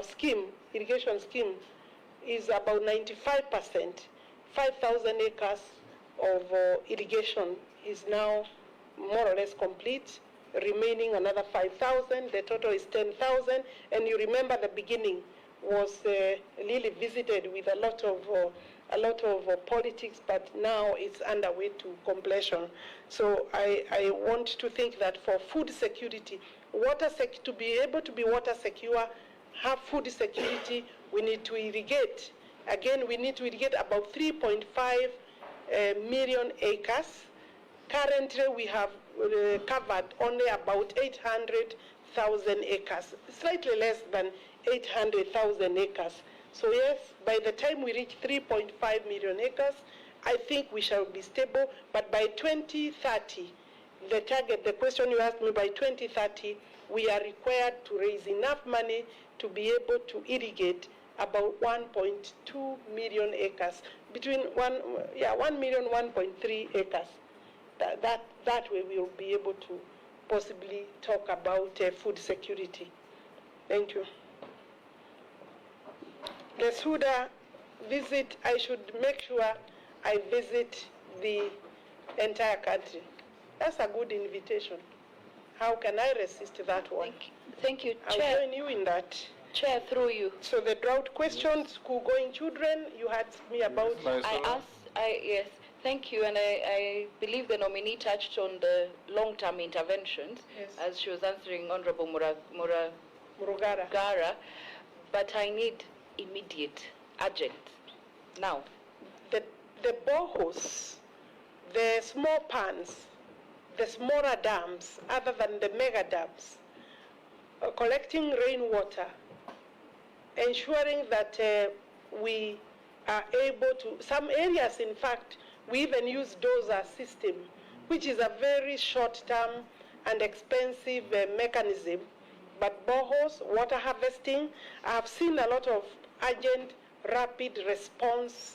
scheme, irrigation scheme, is about 95%. 5,000 acres of irrigation is now more or less complete. Remaining another 5,000. The total is 10,000. And you remember the beginning was really visited with a lot of politics, but now it's underway to completion. So I want to think that for food security, to be able to be water secure, have food security, we need to irrigate. Again, we need to irrigate about 3.5 million acres. Currently, we have covered only about 800,000 acres, slightly less than 800,000 acres. So yes, by the time we reach 3.5 million acres, I think we shall be stable, but by 2030, the target, the question you asked me, by 2030, we are required to raise enough money to be able to irrigate about 1.2 million acres, between 1 million, 1.3 acres. That way we will be able to possibly talk about food security. Thank you. The SUDA visit, I should make sure I visit the entire country. That's a good invitation. How can I resist that one? Thank you, I'll Chair. join you in that. Chair, through you. So the drought questions, school-going children, you had me about. Yes, thank you, and I believe the nominee touched on the long-term interventions, Yes. as she was answering Honorable Murugara. but I need immediate, urgent, now. The boreholes, the small ponds, the smaller dams, other than the mega dams, collecting rainwater, ensuring that we are able to, some areas in fact, we even use dozer system, which is a very short-term and expensive mechanism, but boreholes, water harvesting, I have seen a lot of urgent, rapid response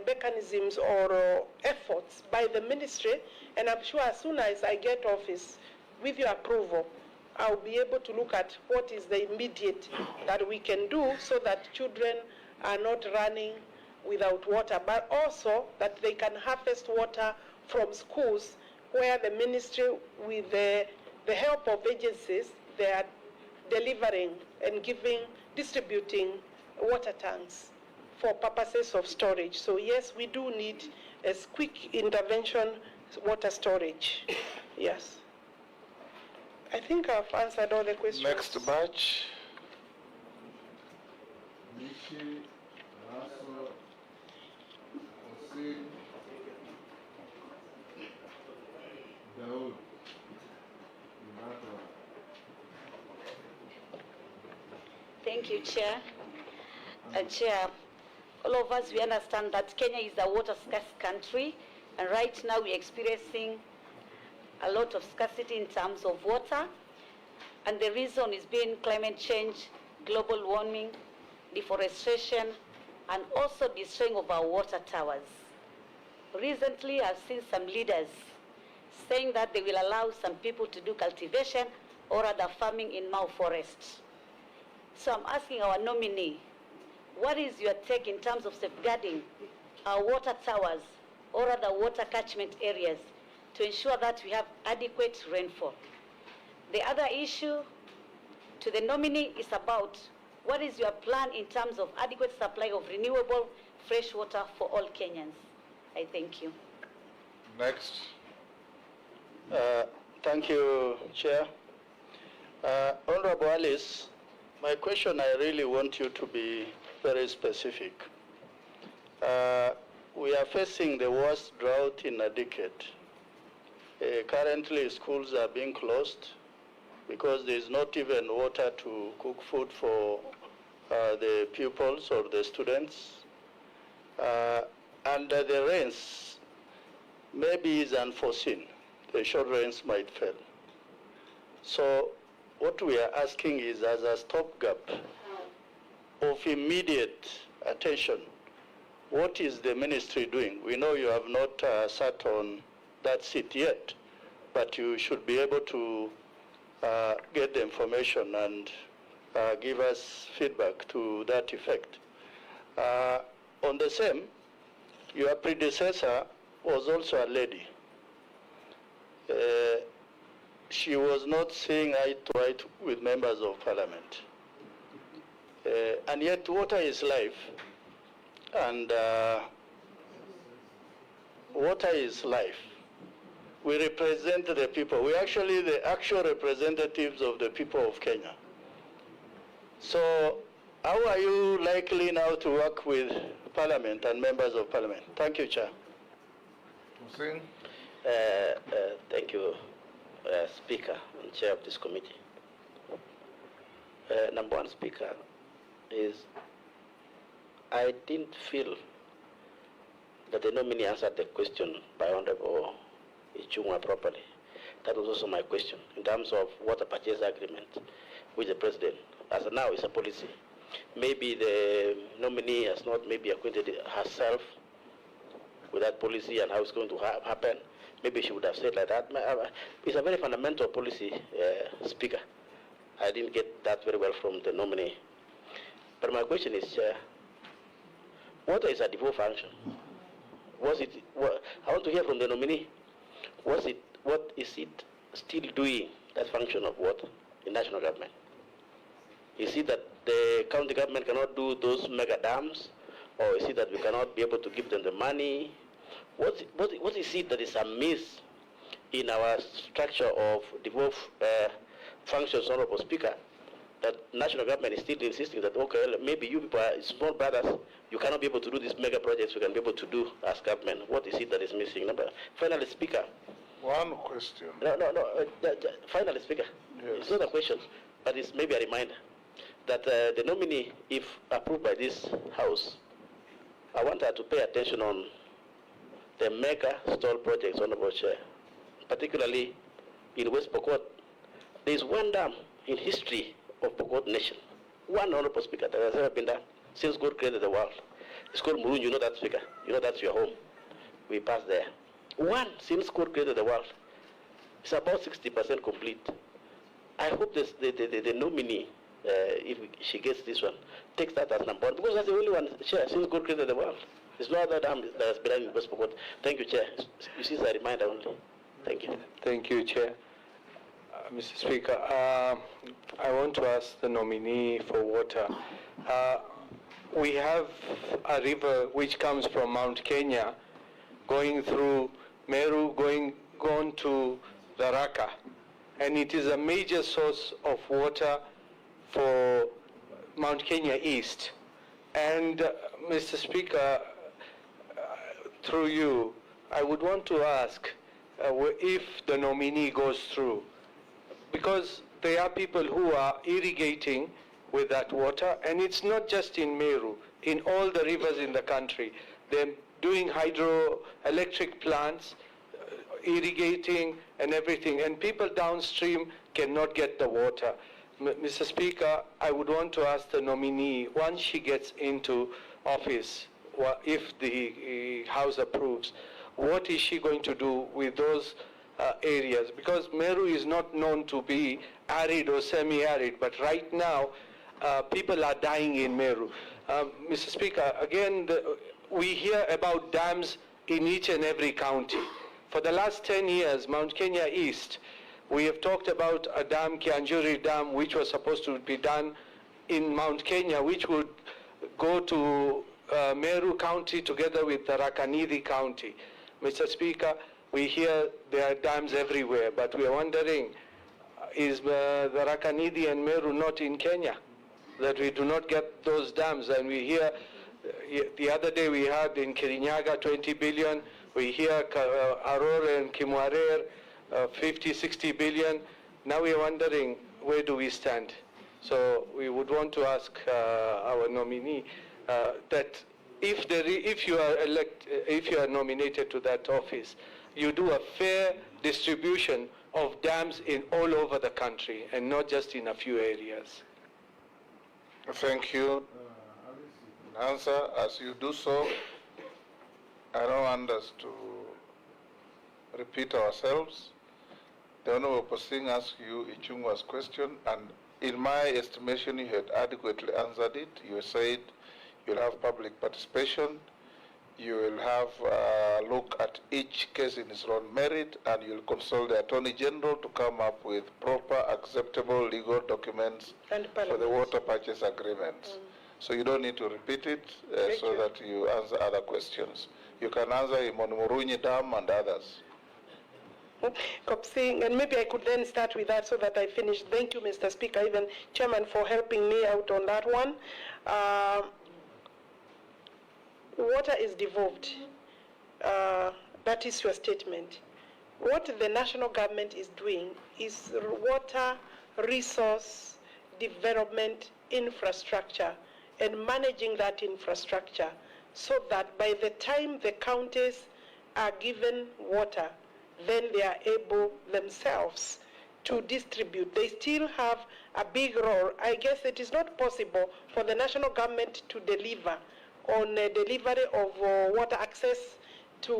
mechanisms or efforts by the ministry, and I'm sure as soon as I get office, with your approval, I'll be able to look at what is the immediate that we can do so that children are not running without water, but also that they can harvest water from schools where the ministry, with the help of agencies, they are delivering and distributing water tanks for purposes of storage. So yes, we do need a quick intervention water storage. Yes. I think I've answered all the questions. Next batch. Nikki, Russell, Hussein, Daoud, Thank you, Chair. Chair, all of us, we understand that Kenya is a water-scarce country, and right now we're experiencing a lot of scarcity in terms of water, and the reason is being climate change, global warming, deforestation, and also destroying of our water towers. Recently, I've seen some leaders saying that they will allow some people to do cultivation or other farming in Mau Forest. So I'm asking our nominee, what is your take in terms of safeguarding our water towers or other water catchment areas to ensure that we have adequate rainfall? The other issue to the nominee is about what is your plan in terms of adequate supply of renewable fresh water for all Kenyans? I thank you. Next. Thank you, Chair. Honorable Alice, my question, I really want you to be very specific. We are facing the worst drought in a decade. Currently, schools are being closed because there is not even water to cook food for the pupils or the students. And the rains maybe is unforeseen. The short rains might fail. So what we are asking is, as a stopgap of immediate attention, what is the ministry doing? We know you have not sat on that seat yet, but you should be able to get the information and give us feedback to that effect. On the same, your predecessor was also a lady. She was not seeing eye to eye with members of parliament. And yet water is life. And water is life. We represent the people. We're actually the actual representatives of the people of Kenya. So how are you likely now to work with Parliament and members of Parliament? Thank you, Chair. Hussein. Thank you, Speaker and Chair of this committee. Number one, Speaker, is I didn't feel that the nominee answered the question by Honorable Ichung'wah properly. That was also my question in terms of water purchase agreement with the president. As of now, it's a policy. Maybe the nominee has not maybe acquainted herself with that policy and how it's going to happen. Maybe she would have said like that. It's a very fundamental policy, Speaker. I didn't get that very well from the nominee. But my question is, water is a devolved function. I want to hear from the nominee. What is it still doing, that function of water in national government? Is it that the county government cannot do those mega dams? Or is it that we cannot be able to give them the money? What is it that is amiss in our structure of devolved functions, Honorable Speaker, that national government is still insisting that, okay, maybe you people are small brothers, you cannot be able to do these mega projects we can be able to do as government. What is it that is missing? Finally, Speaker. One question. No. Finally, Speaker. Yes. It's not a question, but it's maybe a reminder that the nominee, if approved by this House, I want her to pay attention on the mega stall projects, Honorable Chair, particularly in West Pokot. There is one dam in history of Pokot Nation, one, Honorable Speaker, that has ever been done since God created the world. It's called Murun. You know that, Speaker. You know that's your home. We passed there. One since God created the world. It's about 60% complete. I hope the nominee, if she gets this one, takes that as number one, because that's the only one, Chair, since God created the world. There's no other dam that has been done in West Pokot. Thank you, Chair. You see, it's a reminder only. Thank you. Thank you, Chair. Mr. Speaker, I want to ask the nominee for water. We have a river which comes from Mount Kenya, going through Meru, going to the Raka, and it is a major source of water for Mount Kenya East. And Mr. Speaker, through you, I would want to ask if the nominee goes through, because there are people who are irrigating with that water, and it's not just in Meru, in all the rivers in the country. They're doing hydroelectric plants, irrigating and everything, and people downstream cannot get the water. Mr. Speaker, I would want to ask the nominee, once she gets into office, if the House approves, what is she going to do with those areas? Because Meru is not known to be arid or semi-arid, but right now people are dying in Meru. Mr. Speaker, again, we hear about dams in each and every county. For the last 10 years, Mount Kenya East, we have talked about a dam, Kianjuri Dam, which was supposed to be done in Mount Kenya, which would go to Meru County together with the Rakanidi County. Mr. Speaker, we hear there are dams everywhere, but we are wondering, is the Rakanidi and Meru not in Kenya, that we do not get those dams? And we hear, the other day we had in Kirinyaga 20 billion, we hear Aurora and Kimwarer 50, 60 billion. Now we are wondering, where do we stand? So we would want to ask our nominee that if you are nominated to that office, you do a fair distribution of dams in all over the country and not just in a few areas. Thank you. Answer, as you do so, I don't want us to repeat ourselves. The Honorable Posing asked you Ichung'wah's question, and in my estimation, you had adequately answered it. You said you'll have public participation, you will have a look at each case in its own merit, and you'll consult the Attorney General to come up with proper, acceptable legal documents for the water purchase agreements. So you don't need to repeat it so that you answer other questions. You can answer him on Murunyi Dam and others. Kopsing, and maybe I could then start with that so that I finish. Thank you, Mr. Speaker, even Chairman, for helping me out on that one. Water is devolved. That is your statement. what the national government is doing is water resource development infrastructure and managing that infrastructure so that by the time the counties are given water, then they are able themselves to distribute. They still have a big role. I guess it is not possible for the national government to deliver on a delivery of water access to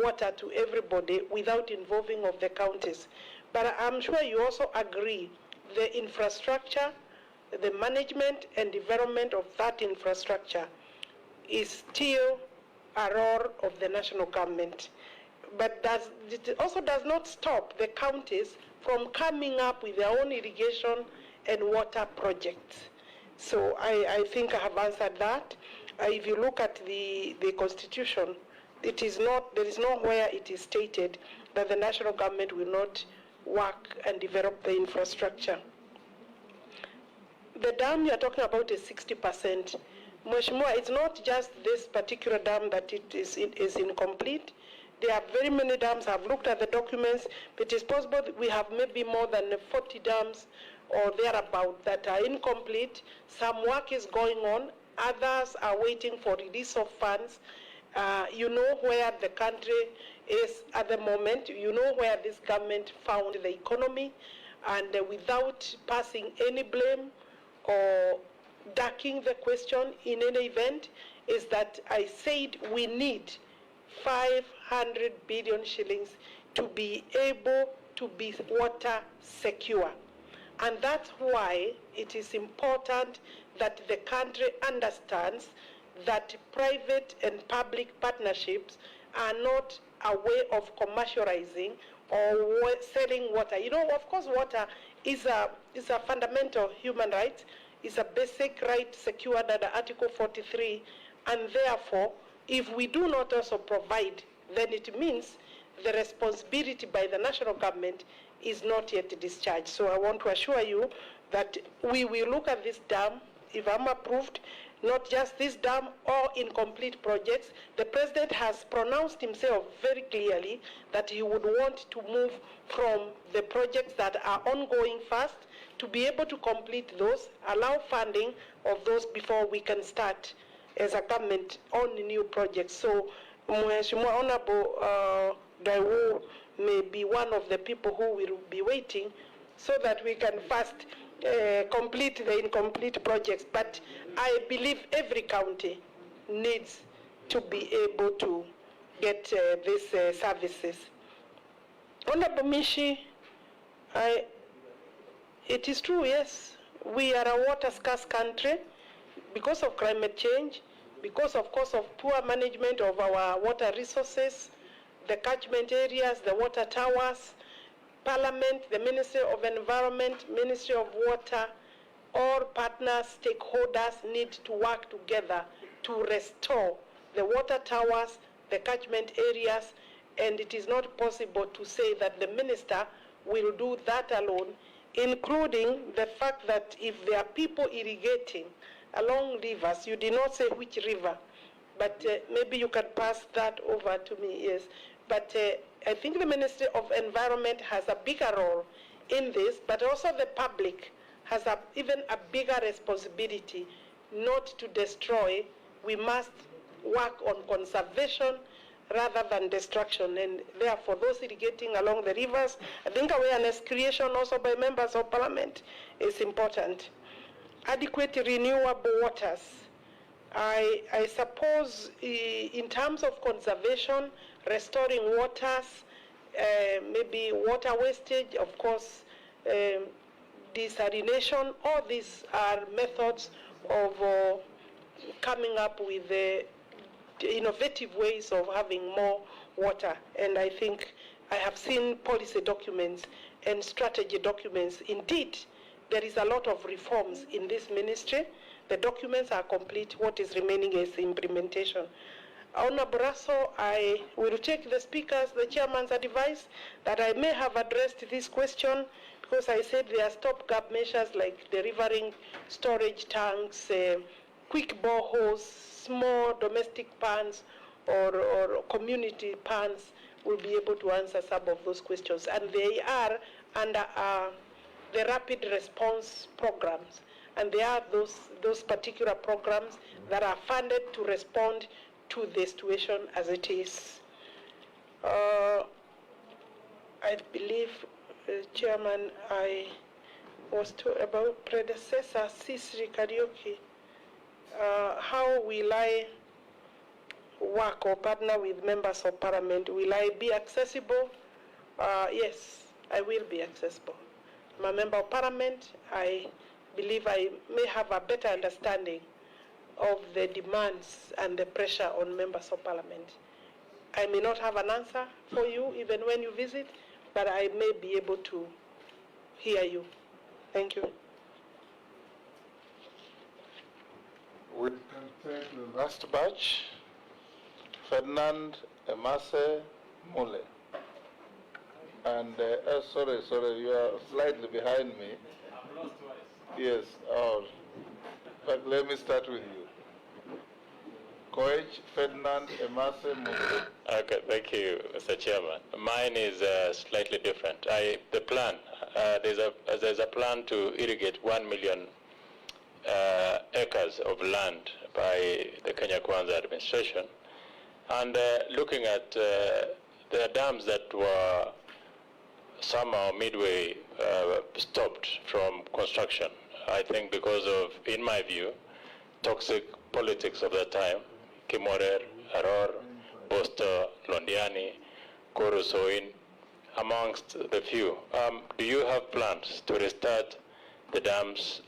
water to everybody without involving of the counties. But I'm sure you also agree the infrastructure, the management and development of that infrastructure is still a role of the national government. But it also does not stop the counties from coming up with their own irrigation and water projects. So I think I have answered that. If you look at the Constitution, there is nowhere it is stated that the national government will not work and develop the infrastructure. The dam you are talking about is 60%. Mheshimiwa, it's not just this particular dam that it is incomplete. There are very many dams. I've looked at the documents. It is possible that we have maybe more than 40 dams or thereabout that are incomplete. Some work is going on. Others are waiting for release of funds. You know where the country is at the moment. You know where this government found the economy. And without passing any blame or ducking the question in any event, is that I said we need 500 billion shillings to be able to be water secure. And that's why it is important that the country understands that private and public partnerships are not a way of commercializing or selling water. You know, of course, water is a fundamental human right. It's a basic right secured under Article 43, and therefore, if we do not also provide, then it means the responsibility by the national government is not yet discharged. So I want to assure you that we will look at this dam, if I'm approved, not just this dam or incomplete projects. The President has pronounced himself very clearly that he would want to move from the projects that are ongoing first to be able to complete those, allow funding of those before we can start as a government on new projects. So Mheshimiwa Honorable Daiwu may be one of the people who will be waiting so that we can first complete the incomplete projects. But I believe every county needs to be able to get these services. Honorable Mishi, it is true, yes, we are a water scarce country because of climate change, because of course of poor management of our water resources, the catchment areas, the water towers, Parliament, the Ministry of Environment, Ministry of Water, all partners, stakeholders need to work together to restore the water towers, the catchment areas, and it is not possible to say that the minister will do that alone, including the fact that if there are people irrigating along rivers, you did not say which river, but maybe you can pass that over to me, yes. But I think the Ministry of Environment has a bigger role in this, but also the public has even a bigger responsibility not to destroy. We must work on conservation rather than destruction, and therefore those irrigating along the rivers, I think awareness creation also by members of Parliament is important. Adequate renewable waters. I suppose in terms of conservation, restoring waters, maybe water wastage, of course, desalination, all these are methods of coming up with innovative ways of having more water. And I think I have seen policy documents and strategy documents. Indeed, there is a lot of reforms in this ministry. The documents are complete. What is remaining is implementation. Honorable Russell, I will take the Speaker's, the Chairman's advice that I may have addressed this question because I said there are stopgap measures like delivering storage tanks, quick boreholes, small domestic ponds or community ponds will be able to answer some of those questions. And they are under the rapid response programs. And there are those particular programs that are funded to respond to the situation as it is. I believe, Chairman, I was told about predecessor, Sisri Karaoke. How will I work or partner with members of parliament? Will I be accessible? Yes, I will be accessible. I'm a member of parliament. I believe I may have a better understanding of the demands and the pressure on members of parliament. I may not have an answer for you even when you visit, but I may be able to hear you. Thank you. We can take the last batch. Ferdinand Emase Mule. And, sorry, you are slightly behind me. I'm lost twice. Yes, but let me start with you. Coach Ferdinand Emase Mule. Okay, thank you, Mr. Chairman. Mine is slightly different. The plan, there's a plan to irrigate 1 million acres of land by the Kenya Kwanza administration. And looking at the dams that were somehow midway stopped from construction, I think because of, in my view, toxic politics of that time, Kimorer, Aror, Bosto, Londiani, Korusoin, amongst the few. Do you have plans to restart the dams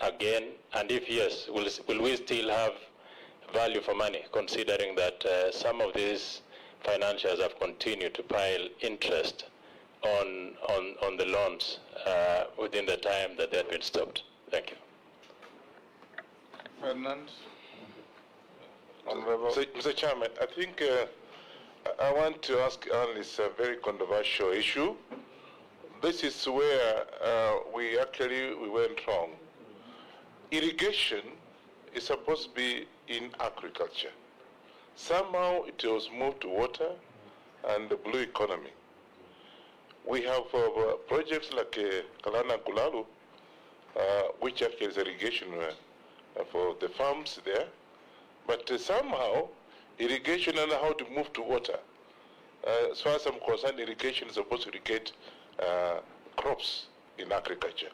again? And if yes, will we still have value for money, considering that some of these financiers have continued to pile interest on the loans within the time that they had been stopped? Thank you. Ferdinand. Mr. Chairman, I think I want to ask Alice a very controversial issue. This is where we went wrong. Irrigation is supposed to be in agriculture. Somehow it was moved to water and the blue economy. We have projects like Kalana Kulalu, which actually is irrigation for the farms there. But somehow, irrigation and how to move to water. As far as I'm concerned, irrigation is supposed to irrigate crops in agriculture.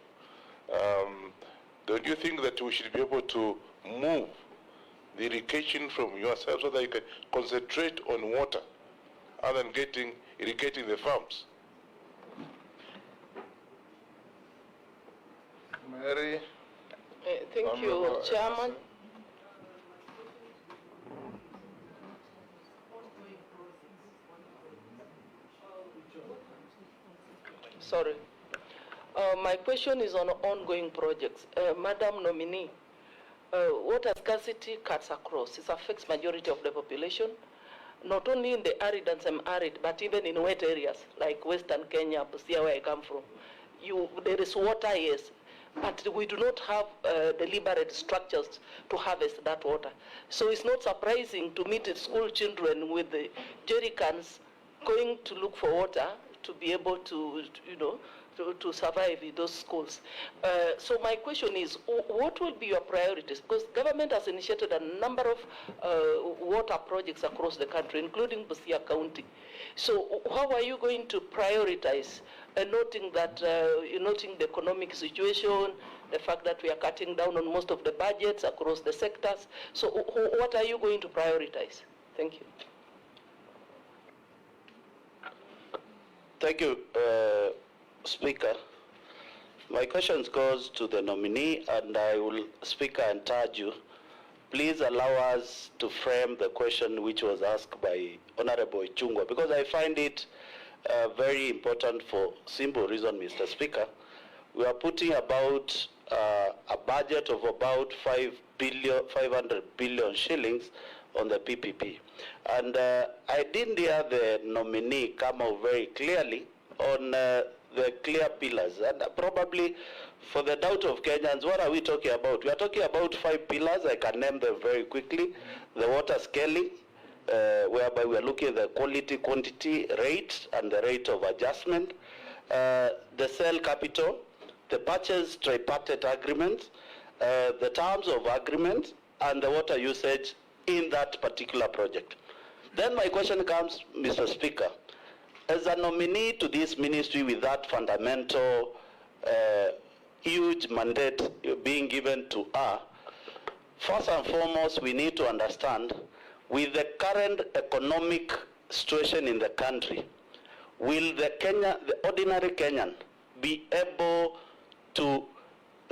Don't you think that we should be able to move the irrigation from yourself so that you can concentrate on water other than irrigating the farms? Mary. Thank you, Chairman. Sorry. My question is on ongoing projects. Madam Nominee, water scarcity cuts across. It affects majority of the population, not only in the arid and semi-arid, but even in wet areas like Western Kenya, Busia, where I come from. There is water, yes, but we do not have deliberate structures to harvest that water. So it's not surprising to meet school children with the jerry cans going to look for water to be able to, to survive in those schools. So my question is, what will be your priorities? Because government has initiated a number of water projects across the country, including Busia County. So how are you going to prioritize, noting the economic situation, the fact that we are cutting down on most of the budgets across the sectors? So what are you going to prioritize? Thank you. Thank you, Speaker. My question goes to the nominee, and I will, Speaker, encourage you, please allow us to frame the question which was asked by Honorable Ichung'wah, because I find it very important for simple reason, Mr. Speaker. We are putting about a budget of about 500 billion shillings on the PPP. And I didn't hear the nominee come out very clearly on the clear pillars. And probably for the doubt of Kenyans, what are we talking about? We are talking about 5 pillars. I can name them very quickly. The water scaling, whereby we are looking at the quality, quantity, rate, and the rate of adjustment, the sale capital, the purchase tripartite agreement, the terms of agreement, and the water usage in that particular project. Then my question comes, Mr. Speaker, as a nominee to this ministry with that fundamental huge mandate being given to her, first and foremost, we need to understand, with the current economic situation in the country, will the ordinary Kenyan be able to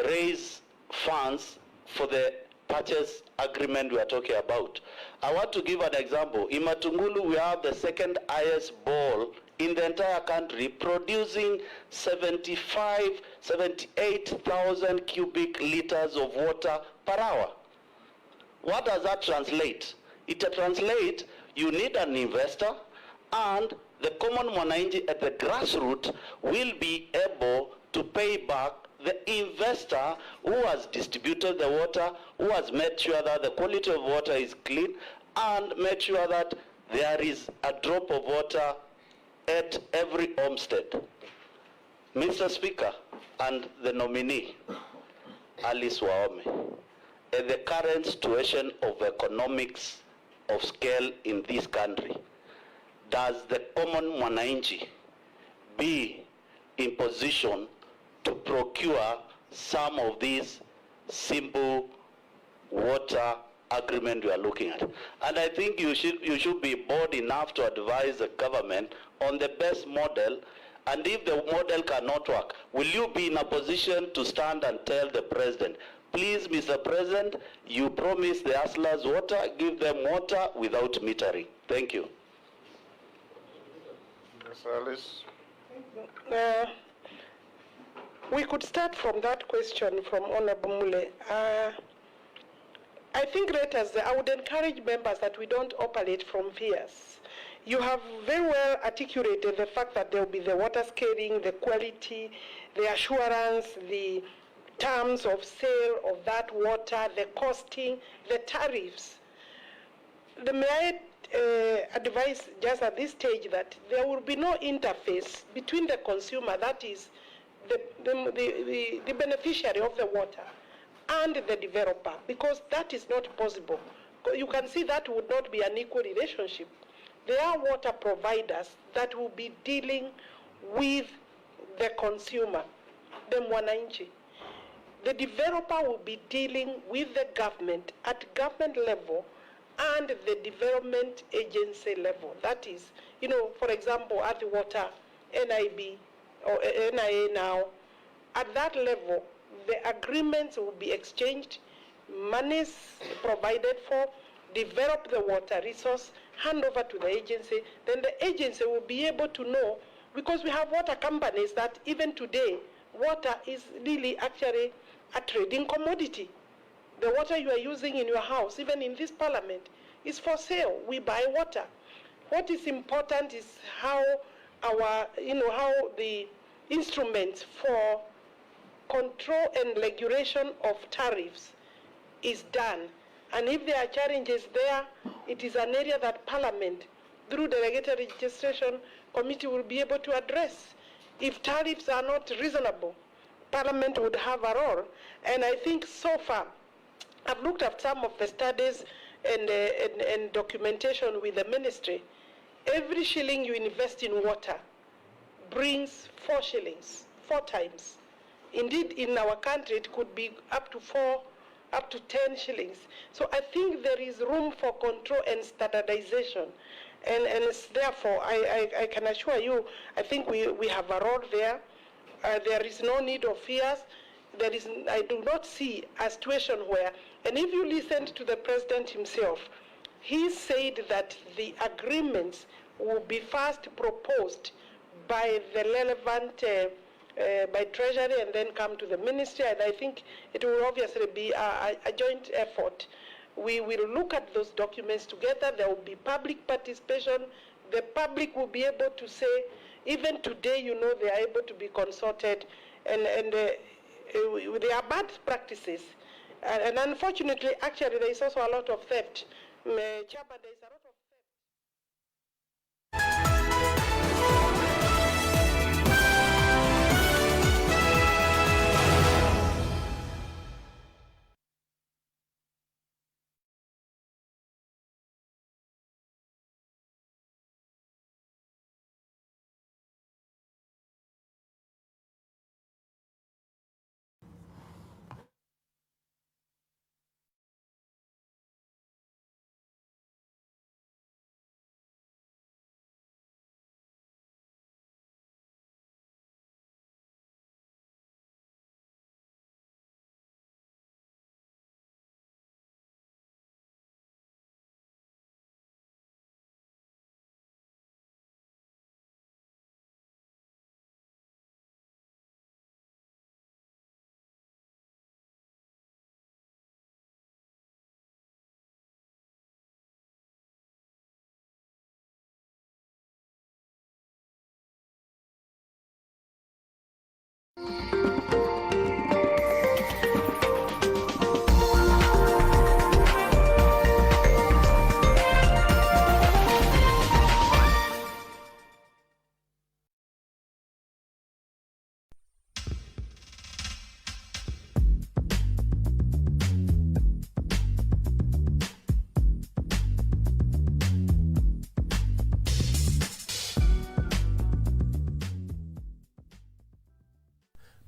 raise funds for the purchase agreement we are talking about? I want to give an example. In Matungulu, we have the second highest bore in the entire country, producing 78,000 cubic liters of water per hour. What does that translate? It translates you need an investor, and the common mwananchi at the grassroots will be able to pay back the investor who has distributed the water, who has made sure that the quality of water is clean, and made sure that there is a drop of water at every homestead. Mr. Speaker, and the nominee, Alice Wahome, at the current situation of economics of scale in this country, does the common mwananchi be in position to procure some of these simple water agreement we are looking at? And I think you should be bold enough to advise the government on the best model, and if the model cannot work, will you be in a position to stand and tell the president, please, Mr. President, you promised the hustlers water, give them water without metering? Thank you. Ms. Alice. We could start from that question from Honorable Mule. I think I would encourage members that we don't operate from fears. You have very well articulated the fact that there will be the water scaling, the quality, the assurance, the terms of sale of that water, the costing, the tariffs. May I advise just at this stage that there will be no interface between the consumer, that is the beneficiary of the water, and the developer, because that is not possible. You can see that would not be an equal relationship. There are water providers that will be dealing with the consumer, the mwananchi. The developer will be dealing with the government at government level and the development agency level. That is, for example, at the water, NIB or NIA now, at that level, the agreements will be exchanged, monies provided for, develop the water resource, hand over to the agency, then the agency will be able to know, because we have water companies that even today, water is really actually a trading commodity. The water you are using in your house, even in this parliament, is for sale. We buy water. What is important is how how the instruments for control and regulation of tariffs is done. And if there are challenges there, it is an area that Parliament, through the Regulatory Registration Committee, will be able to address. If tariffs are not reasonable, Parliament would have a role. And I think so far, I've looked at some of the studies and documentation with the ministry. Every shilling you invest in water brings 4 shillings, 4 times. Indeed, in our country, it could be up to 10 shillings. So I think there is room for control and standardization. And therefore, I can assure you, I think we have a role there. There is no need of fears. I do not see a situation where, and if you listened to the president himself, he said that the agreements will be first proposed by the relevant, by Treasury, and then come to the ministry. And I think it will obviously be a joint effort. We will look at those documents together. There will be public participation. The public will be able to say, even today, they are able to be consulted, and there are bad practices. And unfortunately, actually, there is also a lot of theft. Chairman, there is a lot of theft.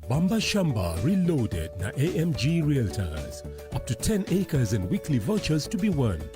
Bamba Shamba Reloaded na AMG Realtors. Up to 10 acres and weekly vouchers to be won.